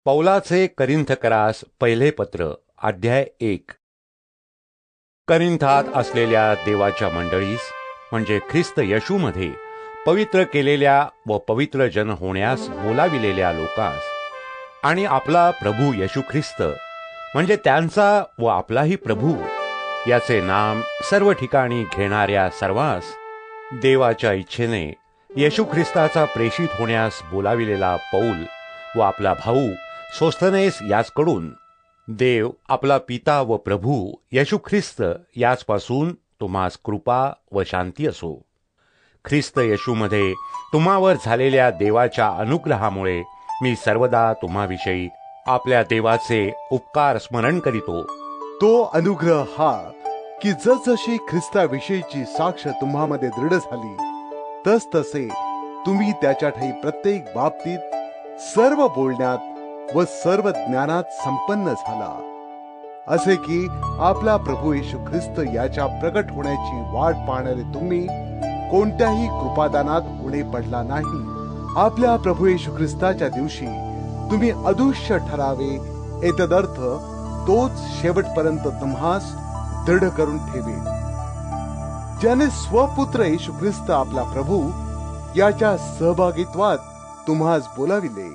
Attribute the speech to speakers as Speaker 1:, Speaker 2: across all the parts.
Speaker 1: पौलाचे करिंथकरास पहिले पत्र अध्याय 1. करिंथात असलेल्या देवाच्या मंडळीस म्हणजे ख्रिस्त येशूमध्ये पवित्र केलेल्या व पवित्र जन होण्यास बोलाविलेल्या लोकास आणि आपला प्रभू येशू ख्रिस्त म्हणजे त्यांचा व आपलाही प्रभू याचे नाम सर्व ठिकाणी घेणाऱ्या सर्वांस देवाच्या इच्छेने येशू ख्रिस्ताचा प्रेषित होण्यास बोलाविलेला पौल व आपला भाऊ सोस्थनेस याचकडून देव आपला पिता व प्रभू येशू ख्रिस्त याचपासून तुम्हास कृपा व शांती असो. ख्रिस्त येशूमध्ये तुम्हावर झालेल्या देवाच्या अनुग्रहामुळे मी सर्वदा तुम्हाविषयी आपल्या देवाचे उपकार स्मरण करीतो.
Speaker 2: तो अनुग्रह हा की जसजशी ख्रिस्ताविषयीची साक्ष तुम्हामध्ये दृढ झाली तस तसे तुम्ही त्याच्या ठाई प्रत्येक बाबतीत सर्व बोलण्यात व सर्व ज्ञानात संपन्न झाला, असे की आपला प्रभू येशू ख्रिस्त याच्या प्रकट होण्याची वाट पाहणारे तुम्ही कोणत्याही कृपादानात उणे पडला नाही. आपल्या प्रभू येशू ख्रिस्ताच्या दिवशी तुम्ही अदृश्य ठरावे एतदर्थ तोच शेवटपर्यंत तुम्हास दृढ करून ठेवेल. ज्याने स्वपुत्र येशू ख्रिस्त आपला प्रभू याच्या सहभागित्वात तुम्हास बोलाविले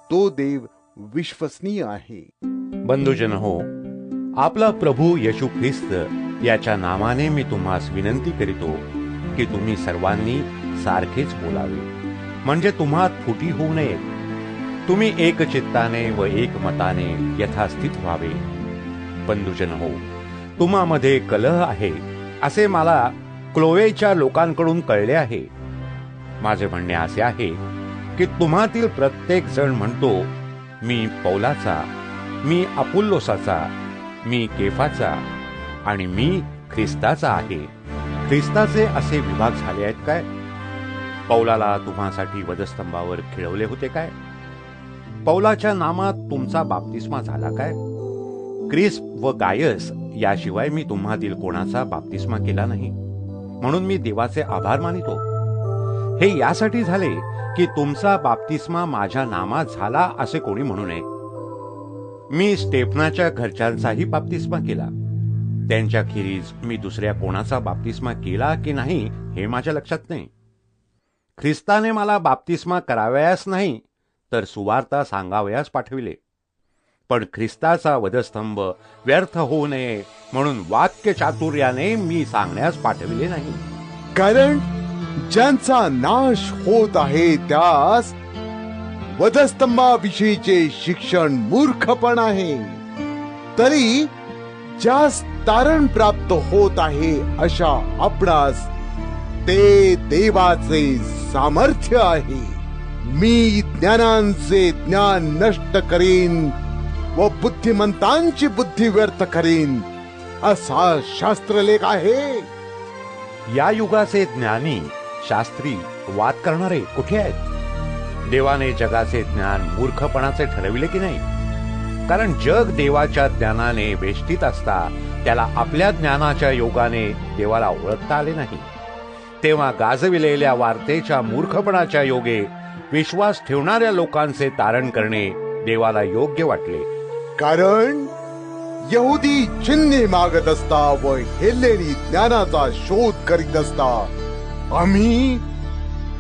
Speaker 2: तो देव विश्वसनीय आहे.
Speaker 1: बंधुजन हो, आपला प्रभू येशू ख्रिस्त याच्या नामाने मी तुम्हास विनंती करीतो की तुम्ही सर्वांनी सारखेच बोलावे, म्हणजे तुम्हात फुटी होऊ नये. तुम्ही एक चित्ताने व एक मताने यथास्थित व्हावे. बंधुजन हो, तुम्हामध्ये कलह आहे असे मला क्लोएच्या लोकांकडून कळले आहे. माझे म्हणणे असे आहे की तुम्हातील प्रत्येक जण म्हणतो, मी पौलाचा, मी अपुल्लोसाचा, मी केफाचा आणि मी ख्रिस्ताचा आहे. ख्रिस्ताचे असे विभाग झाले आहेत काय? पौलाला तुम्हासाठी वधस्तंभावर खिळवले होते काय? पौलाच्या नामात तुमचा बाप्तिस्मा झाला काय? क्रिस्प व गायस याशिवाय मी तुम्हातील कोणाचा बाप्तिस्मा केला नाही, म्हणून मी देवाचे आभार मानितो. हे यासाठी झाले की तुमचा बाप्तिस्मा माझ्या नामात झाला असे कोणी म्हणू नये. मी स्टेफनाच्या घरच्यांचाही बाप्तिस्मा केला. त्यांच्याखेरीज मी दुसऱ्या कोणाचा बाप्तिस्मा केला की नाही हे माझ्या लक्षात नाही. ख्रिस्ताने मला बाप्तिस्मा करावयास नाही तर सुवार्ता सांगावयास पाठविले. पण ख्रिस्ताचा वधस्तंभ व्यर्थ होऊ नये म्हणून वाक्य चातुर्याने मी सांगण्यास पाठविले नाही.
Speaker 2: कारण ज्यांचा नाश होत आहे त्यास वधस्तंभाविषयीचे शिक्षण मूर्खपण आहे, तरी ज्यास तारण प्राप्त होत आहे अशा आपणास ते देवाचे सामर्थ्य आहे. मी ज्ञानांचे ज्ञान नष्ट करीन व बुद्धिमंतांची बुद्धी व्यर्थ करीन असा शास्त्रलेख आहे.
Speaker 1: या युगाचे ज्ञानी शास्त्री वाद करणारे कुठे आहेत? देवाने जगाचे ज्ञान मूर्खपणाचे ठरविले की नाही? कारण जग देवाच्या ज्ञानाने वेष्टीत असता त्याला आपल्या ज्ञानाच्या योगाने देवाला ओळखता आले नाही. तेव्हा गाजविलेल्या वार्तेच्या मूर्खपणाच्या योगे विश्वास ठेवणाऱ्या लोकांचे तारण करणे देवाला योग्य वाटले.
Speaker 2: कारण यहुदी चिन्हे मागत असता व हेलेनी ज्ञानाचा शोध करीत असता आम्ही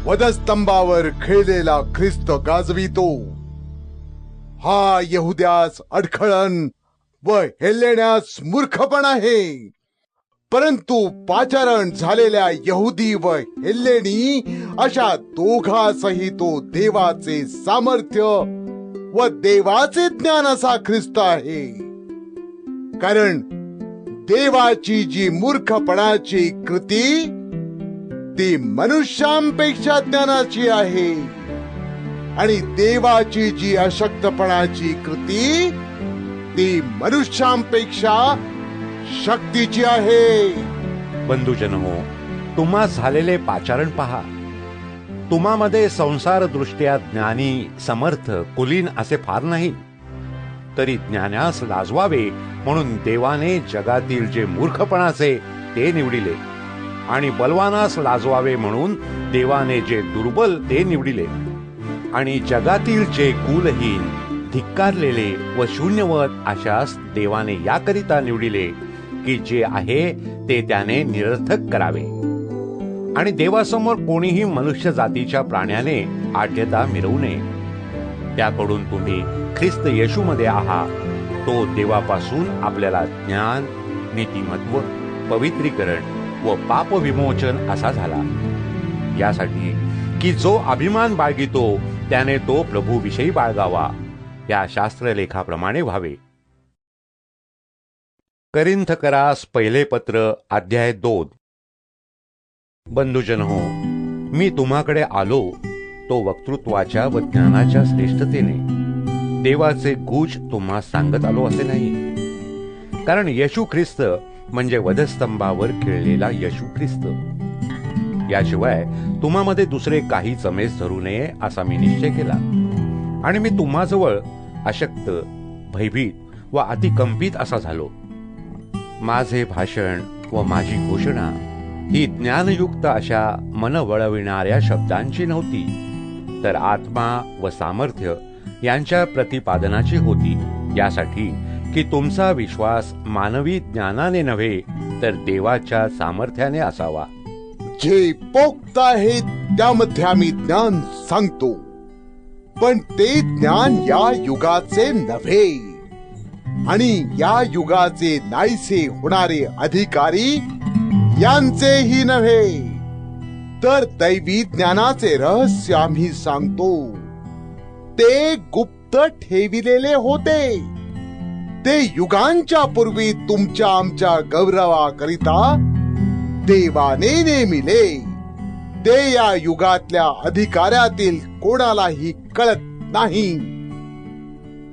Speaker 2: वधस्तंभावर खेळलेला ख्रिस्त गाजवितो. हा यहुद्यास अडखळण व हेलेण्यास मूर्खपण आहे, परंतु पाचारण झालेल्या यहुदी व हेलेनी अशा दोघांसही तो देवाचे सामर्थ्य व देवाचे ज्ञान असा ख्रिस्त आहे. कारण देवाची जी मूर्खपणाची कृती ती मनुष्यांपेक्षा ज्ञानाची आहे आणि देवाची जी अशक्तपणाची कृती ती मनुष्यांपेक्षा शक्तीची आहे.
Speaker 1: बंधुजन हो, तुम्हा झालेले पाचारण पहा. तुम्हामध्ये संसार दृष्ट्या ज्ञानी, समर्थ, कुलीन असे फार नाही, तरी ज्ञानास लाजवावे म्हणून देवाने जगातील जे मूर्खपणाचे ते निवडिले आणि बलवानास लाजवावे म्हणून देवाने जे दुर्बल ते निवडिले आणि जगातील जे कुलहीन, धिक्कारलेले व शून्यवत आशास देवाने याकरिता निवडिले की जे आहे ते त्याने निरर्थक करावे आणि देवासमोर कोणीही मनुष्य जातीच्या प्राण्याने आढ्यता मिरवू नये. त्याकडून तुम्ही ख्रिस्त येशूमध्ये आहात, तो देवापासून आपल्याला ज्ञान, नीतिमत्व, पवित्रीकरण व पाप विमोचन असा झाला. यासाठी की जो अभिमान बाळगितो त्याने तो प्रभू विषयी बाळगावा, या शास्त्रलेखाप्रमाणे व्हावे. करिंथकरास पहिले पत्र अध्याय 2. बंधुजन हो, मी तुम्हाकडे आलो तो वक्तृत्वाच्या व ज्ञानाच्या श्रेष्ठतेने देवाचे गुज तुम्हा सांगत आलो असे नाही. कारण येशू ख्रिस्त म्हणजे वधस्तंभावर खिळलेला येशू ख्रिस्त. याशिवाय तुम्हामध्ये दुसरे काही चमेस धरू नये असा मी निश्चय केला आणि मी तुम्हाजवळ अशक्त, भयभीत व अतिकंपित असा झालो. माझे भाषण व माझी घोषणा ही ज्ञानयुक्त अशा मन वळविणाऱ्या शब्दांची नव्हती, तर आत्मा व सामर्थ्य यांच्या प्रतिपादनाची होती, यासाठी की तुमचा विश्वास मानवी ज्ञानाने नव्हे तर देवाच्या सामर्थ्याने असावा.
Speaker 2: जे पोक्त आहे त्यामध्ये आम्ही ज्ञान सांगतो, पण ते ज्ञान या युगाचे नव्हे आणि या युगाचे नाहीसे होणारे अधिकारी यांचेही नव्हे, तर दैवी ज्ञानाचे रहस्य आम्ही सांगतो. ते गुप्त ठेविलेले होते, ते युगांच्या पूर्वी तुमच्या आमच्या गौरवाकरिता देवाने नेमिले. ते या युगातल्या अधिकाऱ्यातील कोणालाही कळत नाही.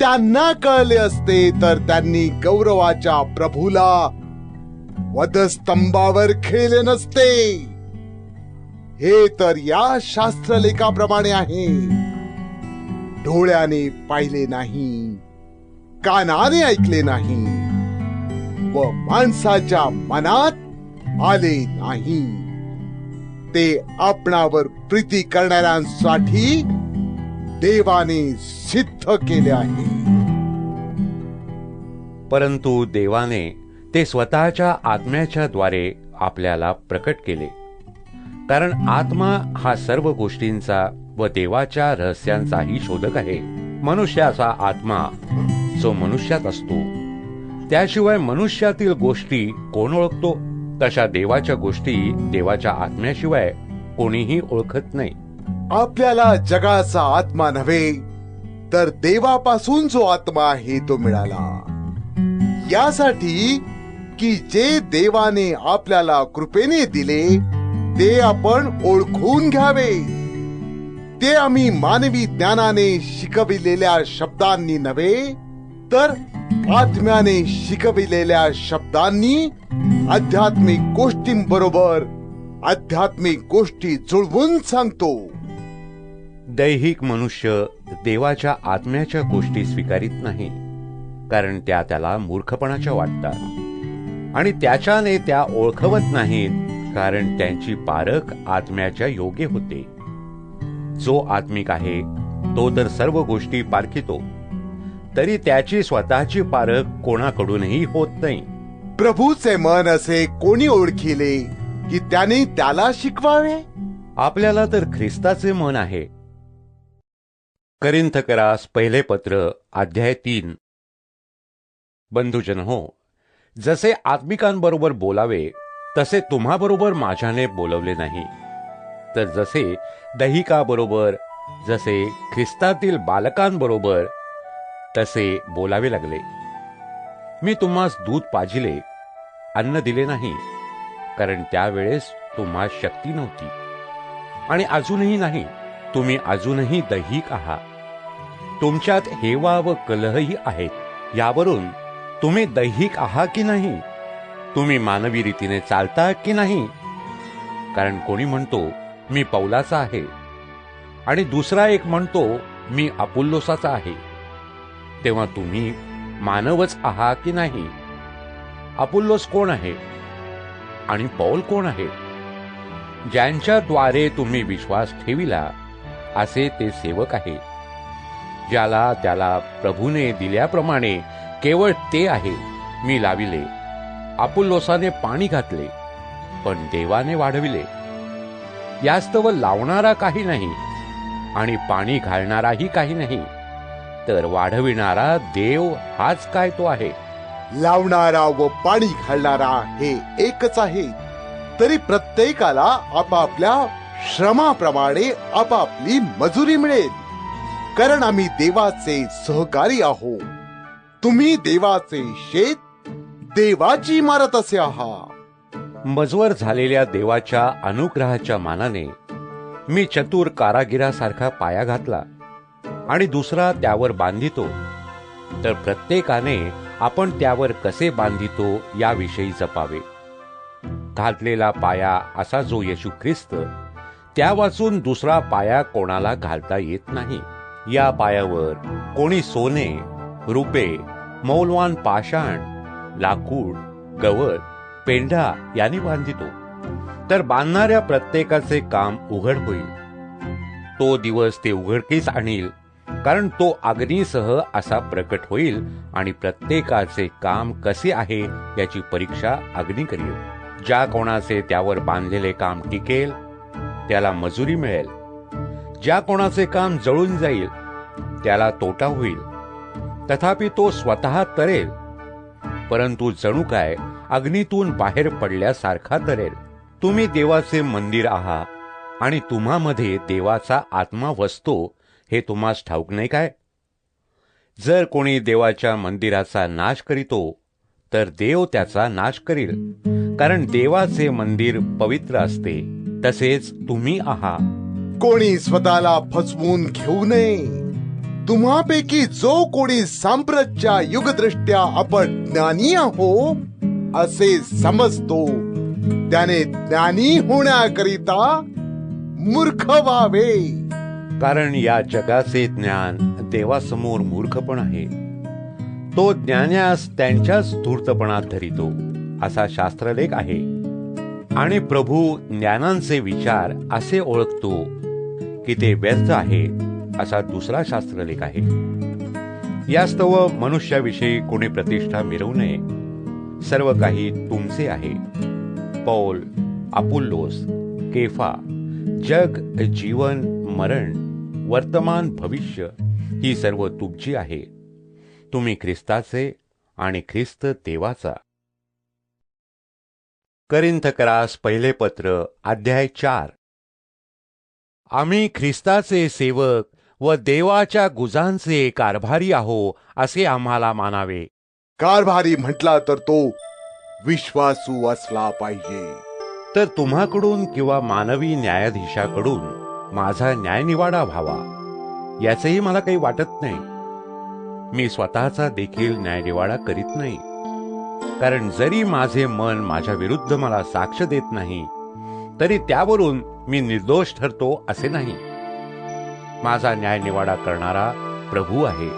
Speaker 2: त्यांना कळले असते तर त्यांनी गौरवाच्या प्रभूला वधस्तंभावर खिळले नसते. हे तर या शास्त्रलेखाप्रमाणे आहे, डोळ्याने पाहिले नाही, कानाने ऐकले नाही व माणसाच्या मनात आले नाही, ते आपणावर प्रीती करणाऱ्यांसाठी देवाने सिद्ध केले आहे.
Speaker 1: परंतु देवाने ते स्वतःच्या आत्म्याच्या द्वारे आपल्याला प्रकट केले. कारण आत्मा हा सर्व गोष्टींचा व देवाच्या रहस्यांचाही शोधक आहे. मनुष्याचा आत्मा जो मनुष्यात असतो, त्याशिवाय मनुष्यातील गोष्टी कोण ओळखतो? तशा देवाच्या गोष्टी देवाच्या आत्म्याशिवाय कोणीही ओळखत नाही.
Speaker 2: आपल्याला जगाचा आत्मा नव्हे तर देवापासून जो आत्मा आहे तो मिळाला, यासाठी की जे देवाने आपल्याला कृपेने दिले ते आपण ओळखून घ्यावे. ते आम्ही मानवी ज्ञानाने शिकविलेल्या शब्दांनी नव्हे तर आत्म्याने शिकविलेल्या शब्दांनी आध्यात्मिक गोष्टींबरोबर आध्यात्मिक गोष्टी जुळवून सांगतो.
Speaker 1: दैहिक मनुष्य देवाच्या आत्म्याच्या गोष्टी स्वीकारित नाही, कारण त्या त्याला मूर्खपणाच्या वाटतात आणि त्याच्याने त्या ओळखवत नाहीत, कारण त्यांची पारख आत्म्याच्या योग्य होते. जो आत्मिक आहे तो तर सर्व गोष्टी पारखितो, तरी त्याची स्वतःची पारख कोणाकडूनही होत नाही.
Speaker 2: प्रभूचे मन असे कोणी ओळखिले की त्याने त्याला शिकवावे?
Speaker 1: आपल्याला तर ख्रिस्ताचे मन आहे. करिंथकरास पहिले पत्र अध्याय 3. बंधुजन हो, जसे आत्मिकांबरोबर बोलावे तसे तुम्हाबरोबर माझ्याने बोलवले नाही, तर जसे दैहिकाबरोबर, जसे ख्रिस्तातील बालकांबरोबर तसे बोलावे लागले. मी तुम्हास दूध पाजिले, अन्न दिले नाही, कारण त्यावेळेस तुम्हा शक्ती नव्हती आणि अजूनही नाही. तुम्ही अजूनही दैहिक आहात. तुमच्यात हेवा व कलहही आहेत. यावरून तुम्ही दैहिक आहात की नाही? तुम्ही मानवी रीतीने चालता की नाही? कारण कोणी म्हणतो मी पौलाचा आहे आणि दुसरा एक म्हणतो मी अपुल्लोसाचा आहे. तेव्हा तुम्ही मानवच आहात की नाही? अपुल्लोस कोण आहे आणि पौल कोण आहे? ज्यांच्या द्वारे तुम्ही विश्वास ठेविला असे ते सेवक आहे, ज्याला त्याला प्रभूने दिल्याप्रमाणे केवळ ते आहे मी लाविले, अपुल्लोसाने पाणी घातले, पण देवाने वाढविले. यास्तव लावणारा काही नाही आणि पाणी घालणाराही काही नाही, तर वाढविणारा देव हाच काय तो आहे.
Speaker 2: लावणारा व पाणी घालणारा हे एकच आहे, तरी प्रत्येकाला आपापल्या श्रमाप्रमाणे आपापली मजुरी मिळेल. कारण आम्ही देवाचे सहकारी आहोत. तुम्ही देवाचे शेत, देवाची इमारत असे आहात.
Speaker 1: मजवर झालेल्या देवाच्या अनुग्रहाच्या मानाने मी चतुर कारागिरासारखा पाया घातला आणि दुसरा त्यावर बांधितो, तर प्रत्येकाने आपण त्यावर कसे बांधितो याविषयी जपावे. घातलेला पाया असा जो येशू ख्रिस्त, त्या वाचून दुसरा पाया कोणाला घालता येत नाही. या पायावर कोणी सोने, रुपे, मौल्यवान पाषाण, लाकूड, गवत, पेंढा यांनी बांधितो, तर बांधणाऱ्या प्रत्येकाचे काम उघड होईल. तो दिवस ते उघडकीस आणील, कारण तो अग्नीसह असा प्रकट होईल आणि प्रत्येकाचे काम कसे आहे याची परीक्षा अग्नी करील. ज्या कोणाचे त्यावर बांधलेले काम टिकेल त्याला मजुरी मिळेल. ज्या कोणाचे काम जळून जाईल त्याला तोटा होईल. तथापि तो स्वतः तरेल, परंतु जणू काय अग्नीतून बाहेर पडल्यासारखा तरेल. तुम्ही देवाचे मंदिर आहात आणि तुम्हामध्ये देवाचा आत्मा वसतो हे तुम्हास ठाऊक नाही काय? जर कोणी देवाच्या मंदिराचा नाश करीतो तर देव त्याचा नाश करील, कारण देवाचे मंदिर पवित्र असते, तसेच तुम्ही आहात.
Speaker 2: कोणी स्वतःला फसवून घेऊ नये. तुम्हापैकी जो कोणी सांप्रतच्या युगदृष्ट्या आपण ज्ञानी आहो असे समजतो, त्याने ज्ञानी होण्याकरिता मूर्ख व्हावे.
Speaker 1: कारण या जगाचे ज्ञान देवासमोर मूर्खपण आहे. तो ज्ञान्यास त्यांच्याच धूर्तपणात धरितो असा शास्त्रलेख आहे. आणि प्रभू ज्ञानांचे विचार असे ओळखतो की ते व्यर्थ आहे असा दुसरा शास्त्रलेख आहे. यास्तव मनुष्याविषयी कोणी प्रतिष्ठा मिळवू नये. सर्व काही तुमचे आहे. पौल, अपुल्लोस, केफा, जग, जीवन, मरण, वर्तमान, भविष्य ही सर्व तुमची आहे. तुम्ही ख्रिस्ताचे आणि ख्रिस्त देवाचा. करिन्थकरास पहिले पत्र अध्याय 4. आम्ही ख्रिस्ताचे सेवक व देवाच्या गुजांचे कारभारी आहो असे आम्हाला मानावे.
Speaker 2: कारभारी म्हटला तर तो विश्वासू असला पाहिजे.
Speaker 1: तर तुम्हाकडून किंवा मानवी न्यायाधीशाकडून माझा न्यायनिवाडा व्हावा याचेही मला काही वाटत नाही. मी स्वतःचा देखील न्यायनिवाडा करीत नाही, कारण जरी माझे मन माझ्या विरुद्ध मला साक्ष देत नाही तरी त्यावरून मी निर्दोष ठरतो असे नाही. माझा न्यायनिवाडा करणारा प्रभू आहे.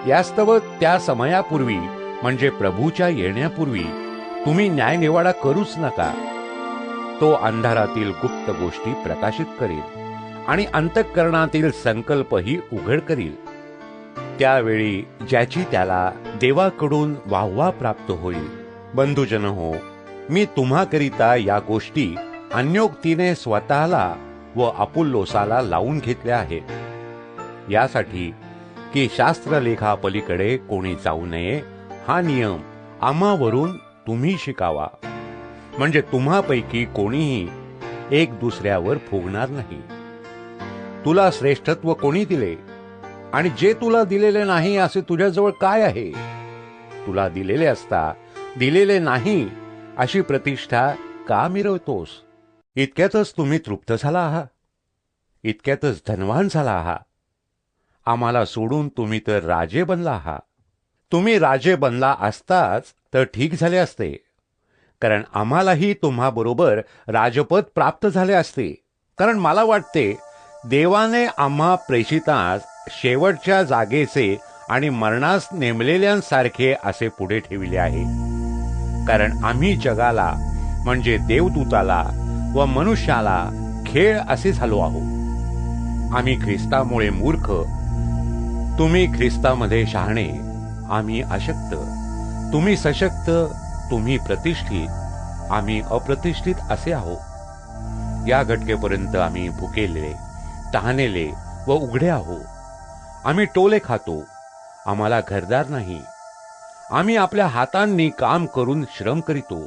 Speaker 1: यास्तव त्या समयापूर्वी म्हणजे प्रभूच्या येण्यापूर्वी तुम्ही न्यायनिवाडा करूच नका. तो अंधारातील गुप्त गोष्टी प्रकाशित करेल आणि अंतःकरणातील संकल्पही उघड करील. त्यावेळी ज्याची त्याला देवाकडून वाहवा प्राप्त होईल. बंधुजन हो, मी तुम्हाकरिता या गोष्टी अन्योक्तीने स्वतःला व अपुल्लोसाला लावून घेतल्या आहेत, यासाठी की शास्त्रलेखापलीकडे कोणी जाऊ नये हा नियम आम्हावरून तुम्ही शिकावा. म्हणजे तुम्हापैकी कोणीही एक दुसऱ्यावर फुगणार नाही. तुला श्रेष्ठत्व कोणी दिले आणि जे तुला दिलेले नाही असे तुझ्याजवळ काय आहे? तुला दिलेले असता दिलेले नाही अशी प्रतिष्ठा का मिरवतोस? इतक्यातच तुम्ही तृप्त झाला आहात, इतक्यातच धनवान झाला आहात. आम्हाला सोडून तुम्ही तर राजे बनला आहात. तुम्ही राजे बनला असताच तर ठीक झाले असते, कारण आम्हालाही तुम्हाबरोबर राजपद प्राप्त झाले असते. कारण मला वाटते देवाने आम्हा प्रेषितास शेवटच्या जागेचे आणि मरणास नेमलेल्यांसारखे असे पुढे ठेविले आहे. कारण आम्ही जगाला म्हणजे देवदूताला व मनुष्याला खेळ असे झालो आहोत. आम्ही ख्रिस्तामुळे मूर्ख तुम्ही ख्रिस्तामध्ये शहाणे, आम्ही अशक्त. तुम्ही सशक्त, तुम्ही प्रतिष्ठित, आम्ही अप्रतिष्ठित असे आहोत. या घटकेपर्यंत आम्ही भुकेले, तहानेले व उघडे आहो. आम्ही टोले खातो, आम्हाला घरदार नाही. आम्ही आपल्या हातांनी काम करून श्रम करीतो.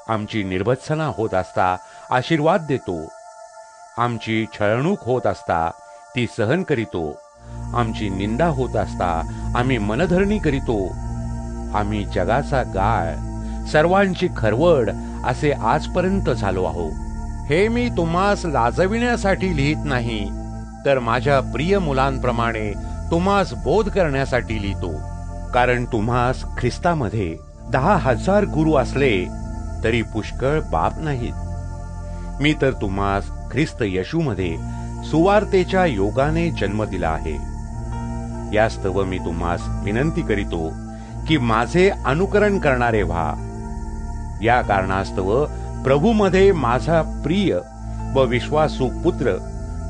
Speaker 1: आमची निर्भत्सना होत असता आशीर्वाद देतो. आमची छळणूक होत असता ती सहन करीतो. आमची निंदा होत असता आम्ही मनधरणी करीतो. आम्ही जगाचा गाळ, सर्वांची खरवड असे आजपर्यंत झालो आहो. हे मी तुम्हास लाजविण्यासाठी लिहित नाही, तर माझ्या प्रिय मुलांप्रमाणे तुम्हास बोध करण्यासाठी लिहितो. कारण तुम्हास ख्रिस्तामध्ये 10,000 गुरु असले तरी पुष्कळ बाप नाहीत. मी तर तुम्हास ख्रिस्त येशूमध्ये सुवार्तेच्या योगाने जन्म दिला आहे. यास्तव मी तुम्हास विनंती करीतो की माझे अनुकरण करणारे व्हा. या कारणास्तव प्रभूमध्ये माझा प्रिय व विश्वासू पुत्र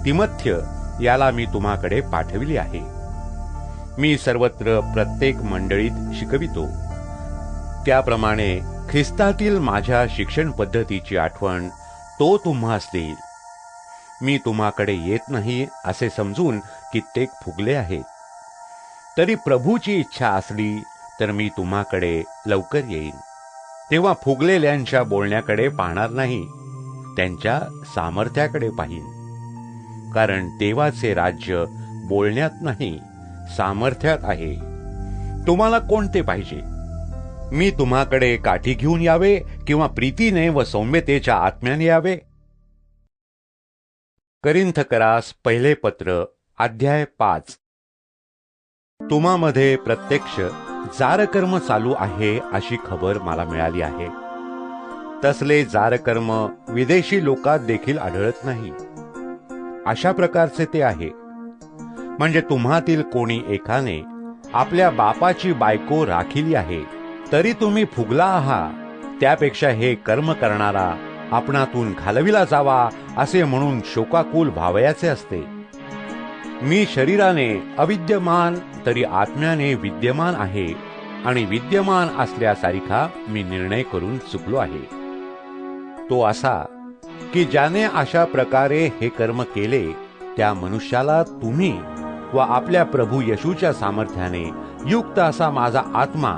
Speaker 1: तिमथ्य याला मी तुम्हाकडे पाठविले आहे. मी सर्वत्र प्रत्येक मंडळीत शिकवितो. त्याप्रमाणे ख्रिस्तातील माझ्या शिक्षण पद्धतीची आठवण तो तुम्हास देईल. मी तुम्हाकडे येत नाही असे समजून कित्येक फुगले आहेत. तरी प्रभूची इच्छा असली तर मी तुम्हाकडे लवकर येईन. तेव्हा फुगलेल्यांच्या बोलण्याकडे पाहणार नाही, त्यांच्या सामर्थ्याकडे पाहीन. कारण देवाचे राज्य बोलण्यात नाही, सामर्थ्यात आहे. तुम्हाला कोणते पाहिजे? मी तुम्हाकडे काठी घेऊन यावे किंवा प्रीतीने व सौम्यतेच्या आत्म्याने यावे? करिंथकरास पहिले पत्र अध्याय 5. तुम्हामध्ये प्रत्यक्ष जारकर्म चालू आहे अशी खबर मला मिळाली आहे. तसले जारकर्म विदेशी लोकात देखील आढळत नाही. अशा प्रकारचे ते आहे. म्हणजे तुम्हातील कोणी एकाने आपल्या बापाची बायको राखिली आहे, तरी तुम्ही फुगला आहात. त्यापेक्षा हे कर्म करणारा आपणातून घालविला जावा असे म्हणून शोकाकुल व्हावयाचे असते. मी शरीराने अविद्यमान तरी आत्म्याने विद्यमान आहे, आणि विद्यमान असल्यासारखा मी निर्णय करून चुकलो आहे. तो असा की ज्याने अशा प्रकारे हे कर्म केले त्या मनुष्याला तुम्ही व आपल्या प्रभू येशूच्या सामर्थ्याने युक्त असा माझा आत्मा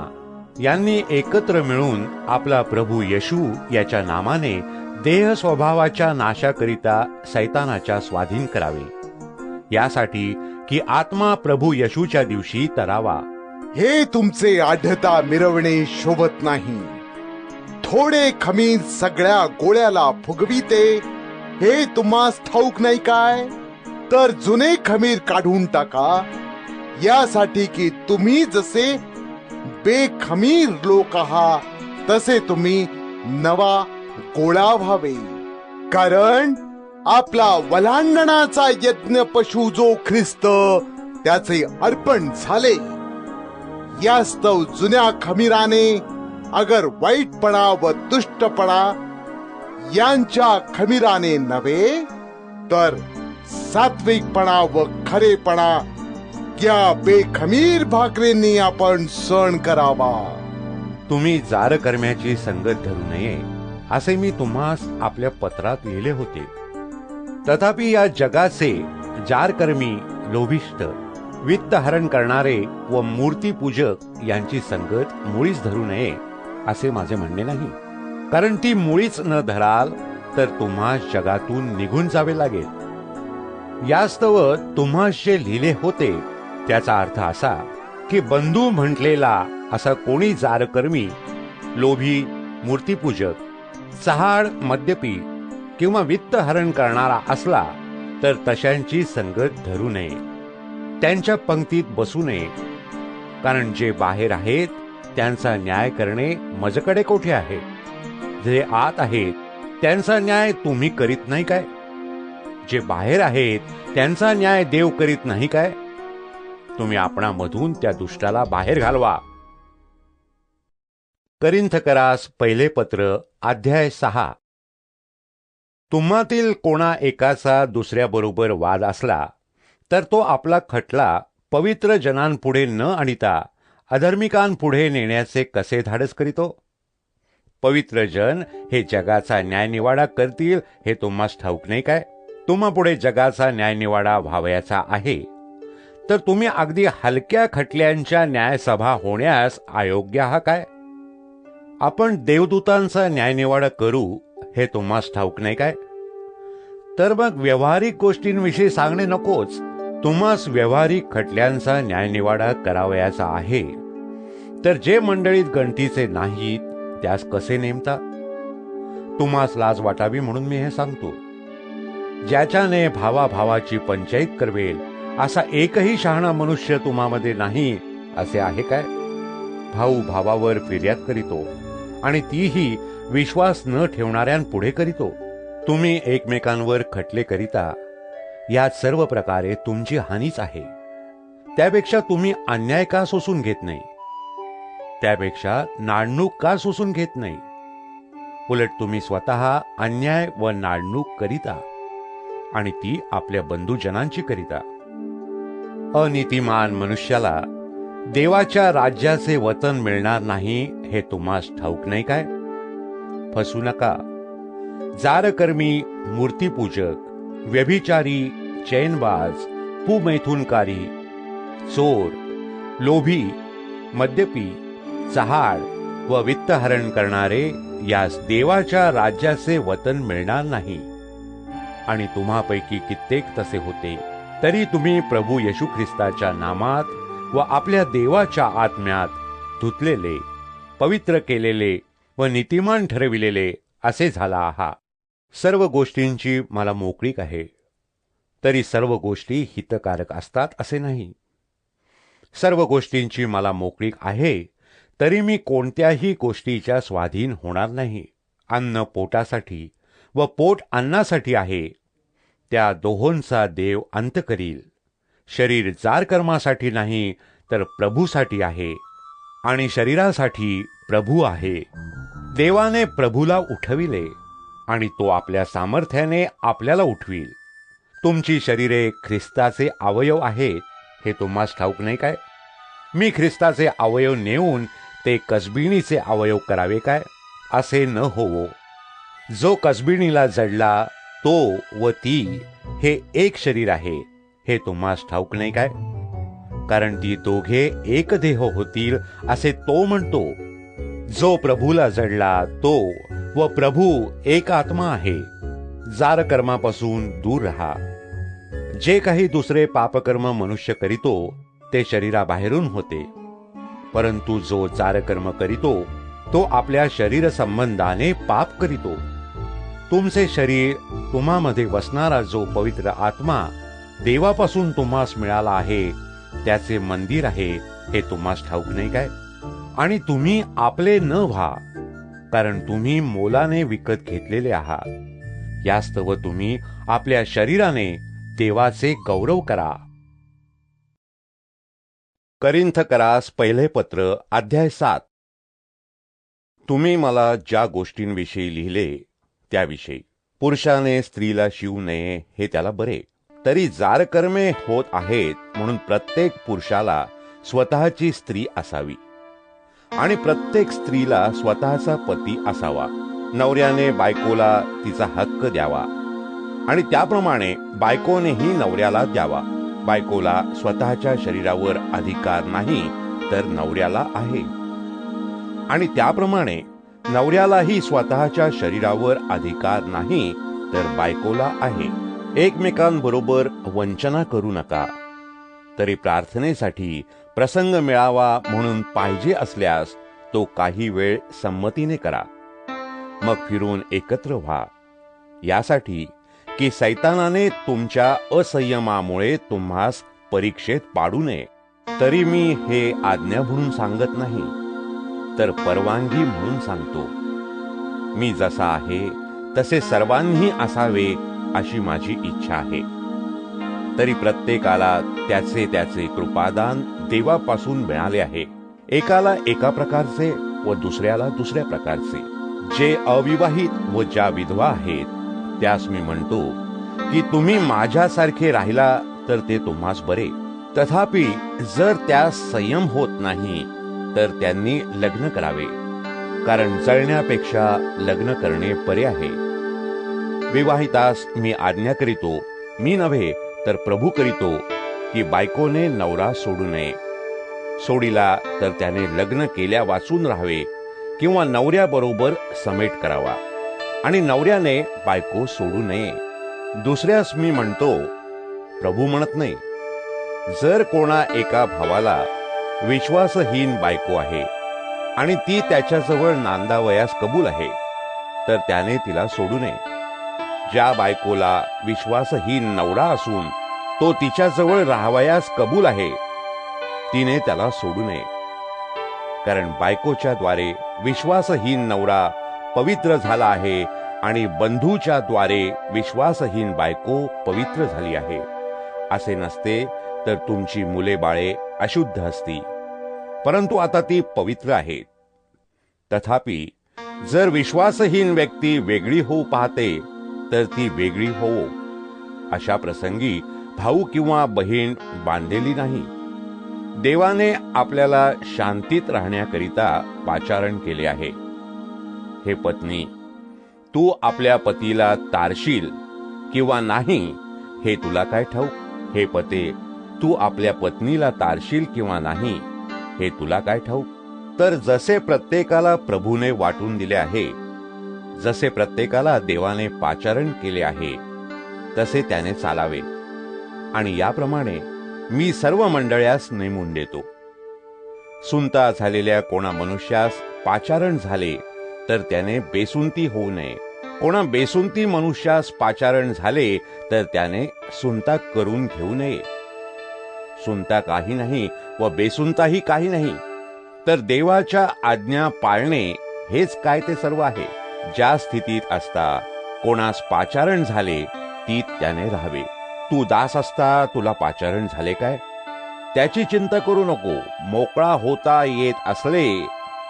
Speaker 1: यांनी एकत्र मिळून आपला प्रभू येशू याच्या नामाने देह स्वभावाच्या नाशाकरिता सैतानाच्या स्वाधीन करावे, यासाठी की आत्मा प्रभू येशूच्या दिवशी तरावा.
Speaker 2: हे तुमचे आढता मिरवणे शोभत नाही. थोडे खमीर सगळ्या गोळ्याला फुगविते हे तुम्हास ठाऊक नाही काय? तर जुने खमीर काढून टाका, यासाठी की तुम्ही जसे बेखमीर लोक आहात तसे तुम्ही नवा गोळा व्हावे. कारण आपला वलांडणाचा यज्ञ पशु जो ख्रिस्त त्याचे अर्पण झाले, यास्तव जुन्या खमीराने अगर वाईटपणा व दुष्टपणा यांच्या खमीराने नव्हे, तर सात्विकपणा व खरेपणा या बेखमीर भाकरींनी आपण सण करावा.
Speaker 1: तुम्ही जारकर्म्याची संगत धरू नये असे मी तुम्हास आपल्या पत्रात लिहिले होते. तथापि या जगाचे जारकर्मी, लोभिष्ठ, वित्तहरण करणारे व मूर्तीपूजक यांची संगत मुळीच धरू नये असे माझे म्हणणे नाही. कारण ती मुळीच न धराल तर तुम्हास जगातून निघून जावे लागेल. यास्तव तुम्हास जे लिहिले होते त्याचा अर्थ असा की बंधू म्हटलेला असा कोणी जारकर्मी, लोभी, मूर्तीपूजक, चहाड, मद्यपी किंवा वित्तहरण करणारा असला तर तशांची संगत धरू नये, त्यांच्या पंक्तीत बसू नये. कारण जे बाहेर आहेत त्यांचा न्याय करणे मजकडे कोठे आहे? जे आत आहेत त्यांचा न्याय तुम्ही करीत नाही काय? जे बाहेर आहेत त्यांचा न्याय देव करीत नाही काय? तुम्ही आपणामधून त्या दुष्टाला बाहेर घालवा. करिंथकरास पहिले पत्र अध्याय 6. तुम्हातील कोणा एकाचा दुसऱ्याबरोबर वाद असला तर तो आपला खटला पवित्र जनांपुढे न आणिता अधर्मिकांपुढे नेण्याचे कसे धाडस करीतो? पवित्र जन हे जगाचा न्यायनिवाडा करतील हे तुम्हास ठाऊक नाही काय? तुम्हापुढे जगाचा न्यायनिवाडा व्हावयाचा आहे, तर तुम्ही अगदी हलक्या खटल्यांच्या न्यायसभा होण्यास अयोग्य आहात काय? आपण देवदूतांचा न्यायनिवाडा करू हे तुम्हास ठाऊक नाही काय? तर मग व्यावहारिक गोष्टींविषयी सांगणे नकोच, तुम्हास व्यावहारिक खटल्यांचा न्यायनिवाडा करावयाचा आहे. तर जे मंडळीत गणतीचे नाहीत त्यास कसे नेमता? तुम्हास लाज वाटावी म्हणून मी हे सांगतो. ज्याच्याने भावाभावाची पंचायत करवेल असा एकही शहाणा मनुष्य तुम्हामध्ये नाही असे आहे काय? भाऊ भावावर फिर्याद करीतो आणि तीही विश्वास न ठेवणाऱ्यांपुढे करीतो. तुम्ही एकमेकांवर खटले करिता, यात सर्व प्रकारे तुमची हानीच आहे. त्यापेक्षा तुम्ही अन्याय का सोसून घेत नाही? त्यापेक्षा नाडणूक का सोसून घेत नाही? उलट तुम्ही स्वतः अन्याय व नाडणूक करिता, आणि ती आपल्या बंधुजनांची करिता. अनीतिमान मनुष्याला देवाच्या राज्याचे वतन मिळणार नाही हे तुम्हास ठाऊक नाही काय? फसू नका. जारकर्मी, मूर्तीपूजक, व्यभिचारी, चैनबाज, कुमैथुनकारी, चोर, लोभी, मद्यपी, चहाड व वित्तहरण करणारे यास देवाच्या राज्याचे वतन मिळणार नाही. आणि तुम्हापैकी कित्येक तसे होते, तरी तुम्ही प्रभू येशू ख्रिस्ताच्या नामात व आपल्या देवाच्या आत्म्यात धुतलेले, पवित्र केलेले व नीतिमान ठरविलेले असे झाला आहात. सर्व गोष्टींची मला मोकळीक आहे, तरी सर्व गोष्टी हितकारक असतात असे नाही. सर्व गोष्टींची मला मोकळीक आहे, तरी मी कोणत्याही गोष्टीच्या स्वाधीन होणार नाही. अन्न पोटासाठी व पोट अन्नासाठी आहे, त्या दोहोंचा देव अंत करील. शरीर जारकर्मासाठी नाही, तर प्रभूसाठी आहे, आणि शरीरासाठी प्रभू आहे. देवाने प्रभूला उठविले, आणि तो आपल्या सामर्थ्याने आपल्याला उठवील. तुमची शरीरे ख्रिस्ताचे अवयव आहेत हे तुम्हास ठाऊक नाही काय? मी ख्रिस्ताचे अवयव नेऊन ते कसबिणीचे अवयव करावे काय? असे न होवो. जो कसबिणीला जडला तो व ती हे एक शरीर आहे हे तुम्हास ठाऊक नाही काय? कारण ती दोघे एक देह होतील असे तो म्हणतो. जो प्रभूला जडला तो व प्रभू एक आत्मा आहे. जारकर्मापासून दूर राहा. जे काही दुसरे पापकर्म मनुष्य करीतो ते शरीराबाहेरून होते, परंतु जो जारकर्म करीतो तो आपल्या शरीर संबंधाने पाप करीतो. तुमचे शरीर तुम्हामध्ये वसणारा जो पवित्र आत्मा देवापासून तुम्हास मिळाला आहे त्याचे मंदिर आहे हे तुम्हास ठाऊक नाही काय? आणि तुम्ही आपले न व्हा, कारण तुम्ही मोलाने विकत घेतलेले आहात. यास्तव तुम्ही आपल्या शरीराने देवाचे गौरव करा. करिंथकरास पहिले पत्र अध्याय 7. तुम्ही मला ज्या गोष्टींविषयी लिहिले त्याविषयी, पुरुषाने स्त्रीला शिवू नये हे त्याला बरे, तरी जारकर्मे होत आहेत म्हणून प्रत्येक पुरुषाला स्वतःची स्त्री असावी, आणि प्रत्येक स्त्रीला स्वतःचा पती असावा. नवऱ्याने बायकोला तिचा हक्क द्यावा, आणि त्याप्रमाणे बायकोनेही नवऱ्याला द्यावा. बायकोला स्वतःच्या शरीरावर अधिकार नाही, तर नवऱ्याला आहे, आणि त्याप्रमाणे नवऱ्यालाही स्वतःच्या शरीरावर अधिकार नाही, तर बायकोला आहे. एकमेकांबरोबर वंचना करू नका. तरी प्रार्थनेसाठी प्रसंग मिळावा म्हणून पाहिजे असल्यास तो काही वेळ संमतीने करा. मग फिरून एकत्र व्हा, यासाठी की सैतानाने तुमच्या असंयमामुळे तुम्हास परीक्षेत पाडू नये. तरी मी हे आज्ञा म्हणून सांगत नाही, तर परवानगी म्हणून सांगतो. मी जसा आहे तसे सर्वांनी असावे अशी माझी इच्छा आहे. तरी प्रत्येकाला त्याचे त्याचे कृपादान देवापासून मिळाले आहे. एकाला एका प्रकारचे व दुसऱ्याला दुसऱ्या प्रकारचे. जे अविवाहित व ज्या विधवा आहेत त्यास मी म्हणतो की तुम्ही माझ्यासारखे राहिला तर ते तुम्हास बरे. तथापि जर त्यास संयम होत नाही तर त्यांनी लग्न करावे, कारण जळण्यापेक्षा लग्न करणे बरे आहे. विवाहितास मी आज्ञा करीतो, मी नव्हे तर प्रभू करीतो, की बायकोने नवरा सोडू नये. सोडिला तर त्याने लग्न केल्या वाचून राहावे किंवा नवऱ्याबरोबर समेट करावा, आणि नवऱ्याने बायको सोडू नये. दुसऱ्यास मी म्हणतो, प्रभू म्हणत नाही, जर कोणा एका भावाला विश्वासहीन बायको आहे आणि ती त्याच्याजवळ नांदावयास कबूल आहे, तर त्याने तिला सोडू नये. ज्या बायकोला विश्वासहीन नवरा असून तो तिच्याजवळ राहावयास कबूल आहे, तिने त्याला सोडू नये. कारण बायकोच्या द्वारे विश्वासहीन नवरा पवित्र झाला आहे आणि बंधूच्या द्वारे विश्वासहीन बायको पवित्र झाली आहे. असे नसते तर तुमची मुले बाळे अशुद्ध असती, परंतु आता ती पवित्र आहेत. तथापि जर विश्वासहीन व्यक्ती वेगळी होऊ पाहते तर ती वेगळी होवो. अशा प्रसंगी भाऊ किंवा बहीण बांधलेली नाही. देवाने आपल्याला शांतीत राहण्याकरिता पाचारण केले आहे. हे पत्नी, तू आपल्या पतीला तारशील किंवा नाही हे तुला काय ठाऊक? हे पते, तू आपल्या पत्नीला तारशील किंवा नाही हे तुला काय ठाऊक? तर जसे प्रत्येकाला प्रभूने वाटून दिले आहे, जसे प्रत्येकाला देवाने पाचारण केले आहे, तसे त्याने चालावे. आणि याप्रमाणे मी सर्व मंडळास नेमून देतो. सुंता झालेल्या कोणा मनुष्यास पाचारण झाले तर त्याने बेसुंती होऊ नये. कोणा बेसुंती मनुष्यास पाचारण झाले तर त्याने सुंता करून घेऊ नये. सुंता काही नाही व बेसुंताही काही नाही, तर देवाच्या आज्ञा पाळणे हेच काय ते सर्व आहे. ज्या स्थितीत असता कोणास पाचारण झाले तीत त्याने राहावे. तू दास असता तुला पाचारण झाले काय? त्याची चिंता करू नको. मोकळा होता येत असले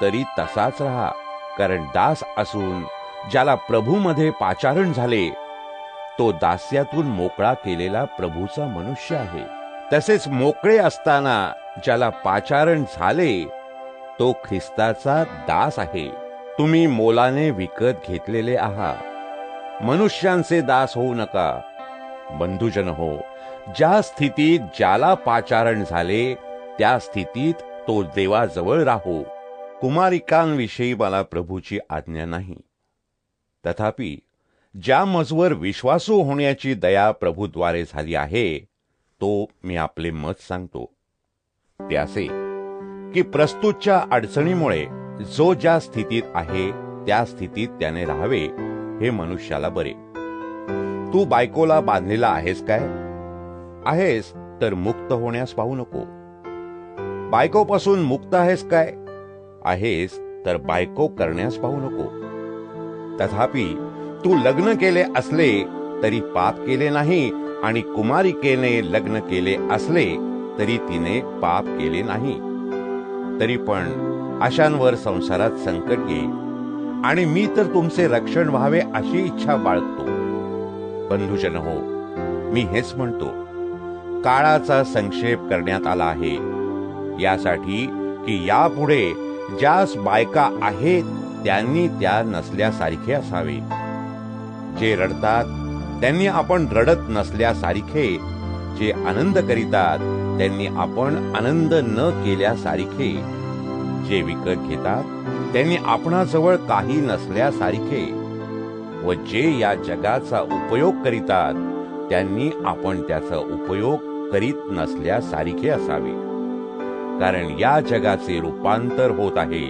Speaker 1: तरी तसाच राहा. कारण दास असून ज्याला प्रभूमध्ये पाचारण झाले तो दास्यातून मोकळा केलेला प्रभूचा मनुष्य आहे. तसेच मोकळे असताना ज्याला पाचारण झाले तो ख्रिस्ताचा दास आहे. तुम्ही मोलाने विकत घेतलेले आहात, मनुष्यांचे दास होऊ नका. बंधुजन हो, ज्या स्थितीत ज्याला पाचारण झाले त्या स्थितीत तो देवाजवळ राहो. कुमारिकांविषयी मला प्रभूची आज्ञा नाही. तथापि ज्या मजवर विश्वासू होण्याची दया प्रभूद्वारे झाली आहे तो मी आपले मत सांगतो. ते असे की प्रस्तुतच्या अडचणीमुळे जो ज्या स्थितीत आहे त्या स्थितीत त्याने राहावे, हे मनुष्याला बरे. तू बायकोला बांधलेला आहेस काय? आहेस तर मुक्त होण्यास पाहू नको. बायकोपासून मुक्त आहेस काय? आहेस तर बायको करण्यास पाहू नको. तथापि तू लग्न केले असले तरी पाप केले नाही, आणि कुमारिकेने लग्न केले असले तरी तिने पाप केले नाही. तरी पण अशांवर संसारात संकट येईल, आणि मी तर तुमचे रक्षण व्हावे अशी इच्छा बाळगतो. बंधुजन हो, मी हेच म्हणतो, काळाचा संक्षेप करण्यात आला आहे, यासाठी की यापुढे ज्यास बायका आहेत त्यांनी त्या नसल्यासारखे असावे. जे रडतात त्यांनी आपण रडत नसल्यासारखे, जे आनंद करीतात त्यांनी आपण आनंद न केल्यासारखे, जे विकत घेतात त्यांनी आपणाजवळ काही नसल्यासारखे, व जे या जगाचा उपयोग करीतात त्यांनी आपण त्याचा उपयोग करीत नसल्यासारखे असावे. कारण या जगाचे रूपांतर होत आहे.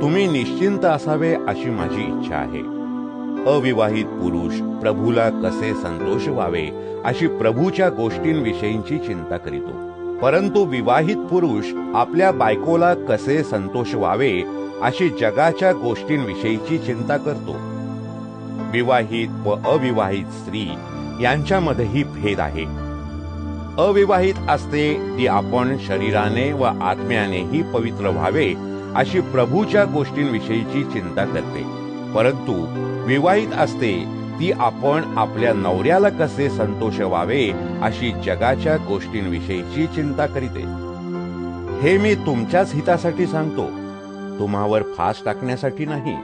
Speaker 1: तुम्ही निश्चिंत असावे अशी माझी इच्छा आहे. अविवाहित पुरुष प्रभूला कसे संतोष व्हावे अशी प्रभूच्या गोष्टींविषयीची चिंता करीतो, परंतु विवाहित पुरुष आपल्या बायकोला कसे संतोष व्हावे अशी जगाच्या गोष्टींविषयीची चिंता करतो. विवाहित व अविवाहित स्त्री यांच्यामध्येही भेद आहे. अविवाहित असते ती आपण शरीराने व आत्म्यानेही पवित्र व्हावे अशी प्रभूच्या गोष्टींविषयीची चिंता करते, परंतु विवाहित असते ती आपण आपल्या नवऱ्याला कसे संतोष व्हावे अशी जगाच्या गोष्टींविषयीची चिंता करीते. हे मी तुमच्याच हितासाठी सांगतो, तुम्हावर फास टाकण्यासाठी नाही,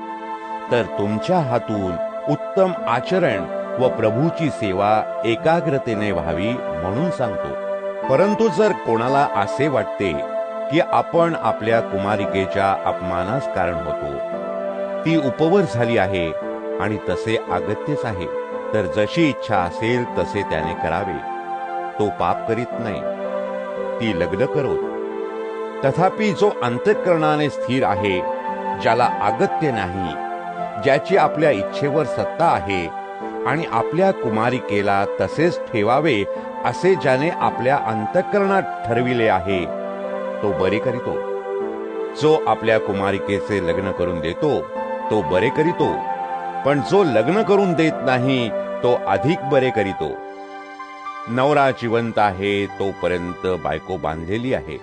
Speaker 1: तर तुमच्या हातून उत्तम आचरण व प्रभूची सेवा एकाग्रतेने व्हावी म्हणून सांगतो. परंतु जर कोणाला असे वाटते की आपण आपल्या कुमारिकेच्या अपमानास कारण होतो, ती उपवर झाली आहे आणि तसे अगत्यच आहे, तर जशी इच्छा असेल तसे त्याने करावे. तो पाप करीत नाही, ती लग्न करोत. तथापि जो अंतःकरणाने स्थिर आहे, ज्याला अगत्य नाही, ज्याची आपल्या इच्छेवर सत्ता आहे आणि आपल्या कुमारिकेला तसेच ठेवावे असे ज्याने आपल्या अंतःकरणात ठरविले आहे, तो बरे करीतो. जो आपल्या कुमारिकेचे लग्न करून देतो तो बरे करीतो, पण जो लग्न करून देत नाही तो अधिक बरे करीतो. नवरा जिवंत आहे तोपर्यंत बायको बांधलेली आहे.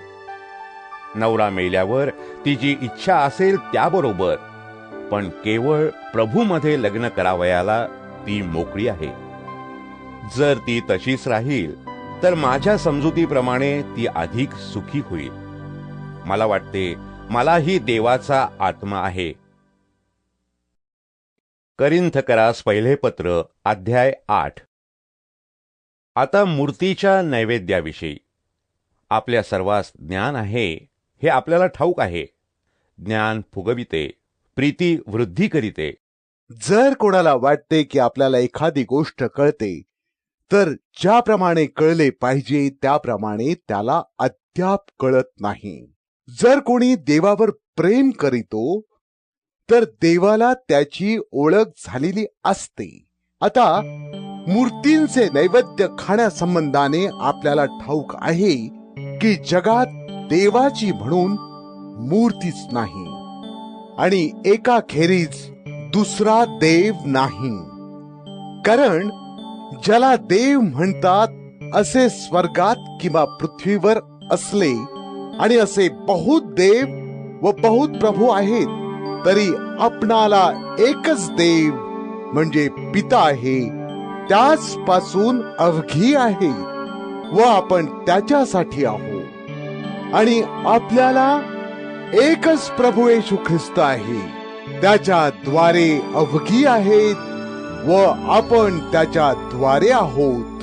Speaker 1: नवरा मेल्यावर तिची इच्छा असेल त्याबरोबर, पण केवळ प्रभूमध्ये लग्न करावयाला ती मोकळी आहे. जर ती तशीच राहील तर माझ्या समजुतीप्रमाणे ती अधिक सुखी होईल. मला वाटते मलाही देवाचा आत्मा आहे. करिंथकरास पहिले पत्र अध्याय 8. आता मूर्तीच्या नैवेद्याविषयी आपल्या सर्वांस ज्ञान आहे हे आपल्याला ठाऊक आहे. ज्ञान फुगविते, प्रीती वृद्धी करीते.
Speaker 2: जर कोणाला वाटते की आपल्याला एखादी गोष्ट कळते, तर ज्याप्रमाणे कळले पाहिजे त्याप्रमाणे त्याला अद्याप कळत नाही. जर कोणी देवावर प्रेम करीतो तर देवाला त्याची ओळख झालेली असते. आता मूर्तींचे नैवेद्य खाण्यासंबंधाने आपल्याला ठाऊक आहे की जगात देवाची म्हणून मूर्तीच नाही आणि एकाखेरीज दुसरा देव नाही. कारण ज्याला देव म्हणतात असे स्वर्गात किंवा पृथ्वीवर असले आणि असे बहुत देव व बहुत प्रभू आहेत, तरी आपणाला एकच देव म्हणजे पिता आहे, त्याच पासून अवघी आहे व आपण त्याच्यासाठी आहोत. आणि आपल्याला एकच प्रभू येशू ख्रिस्त आहे, त्याच्या द्वारे अवघी आहेत व आपण त्याच्या द्वारे आहोत.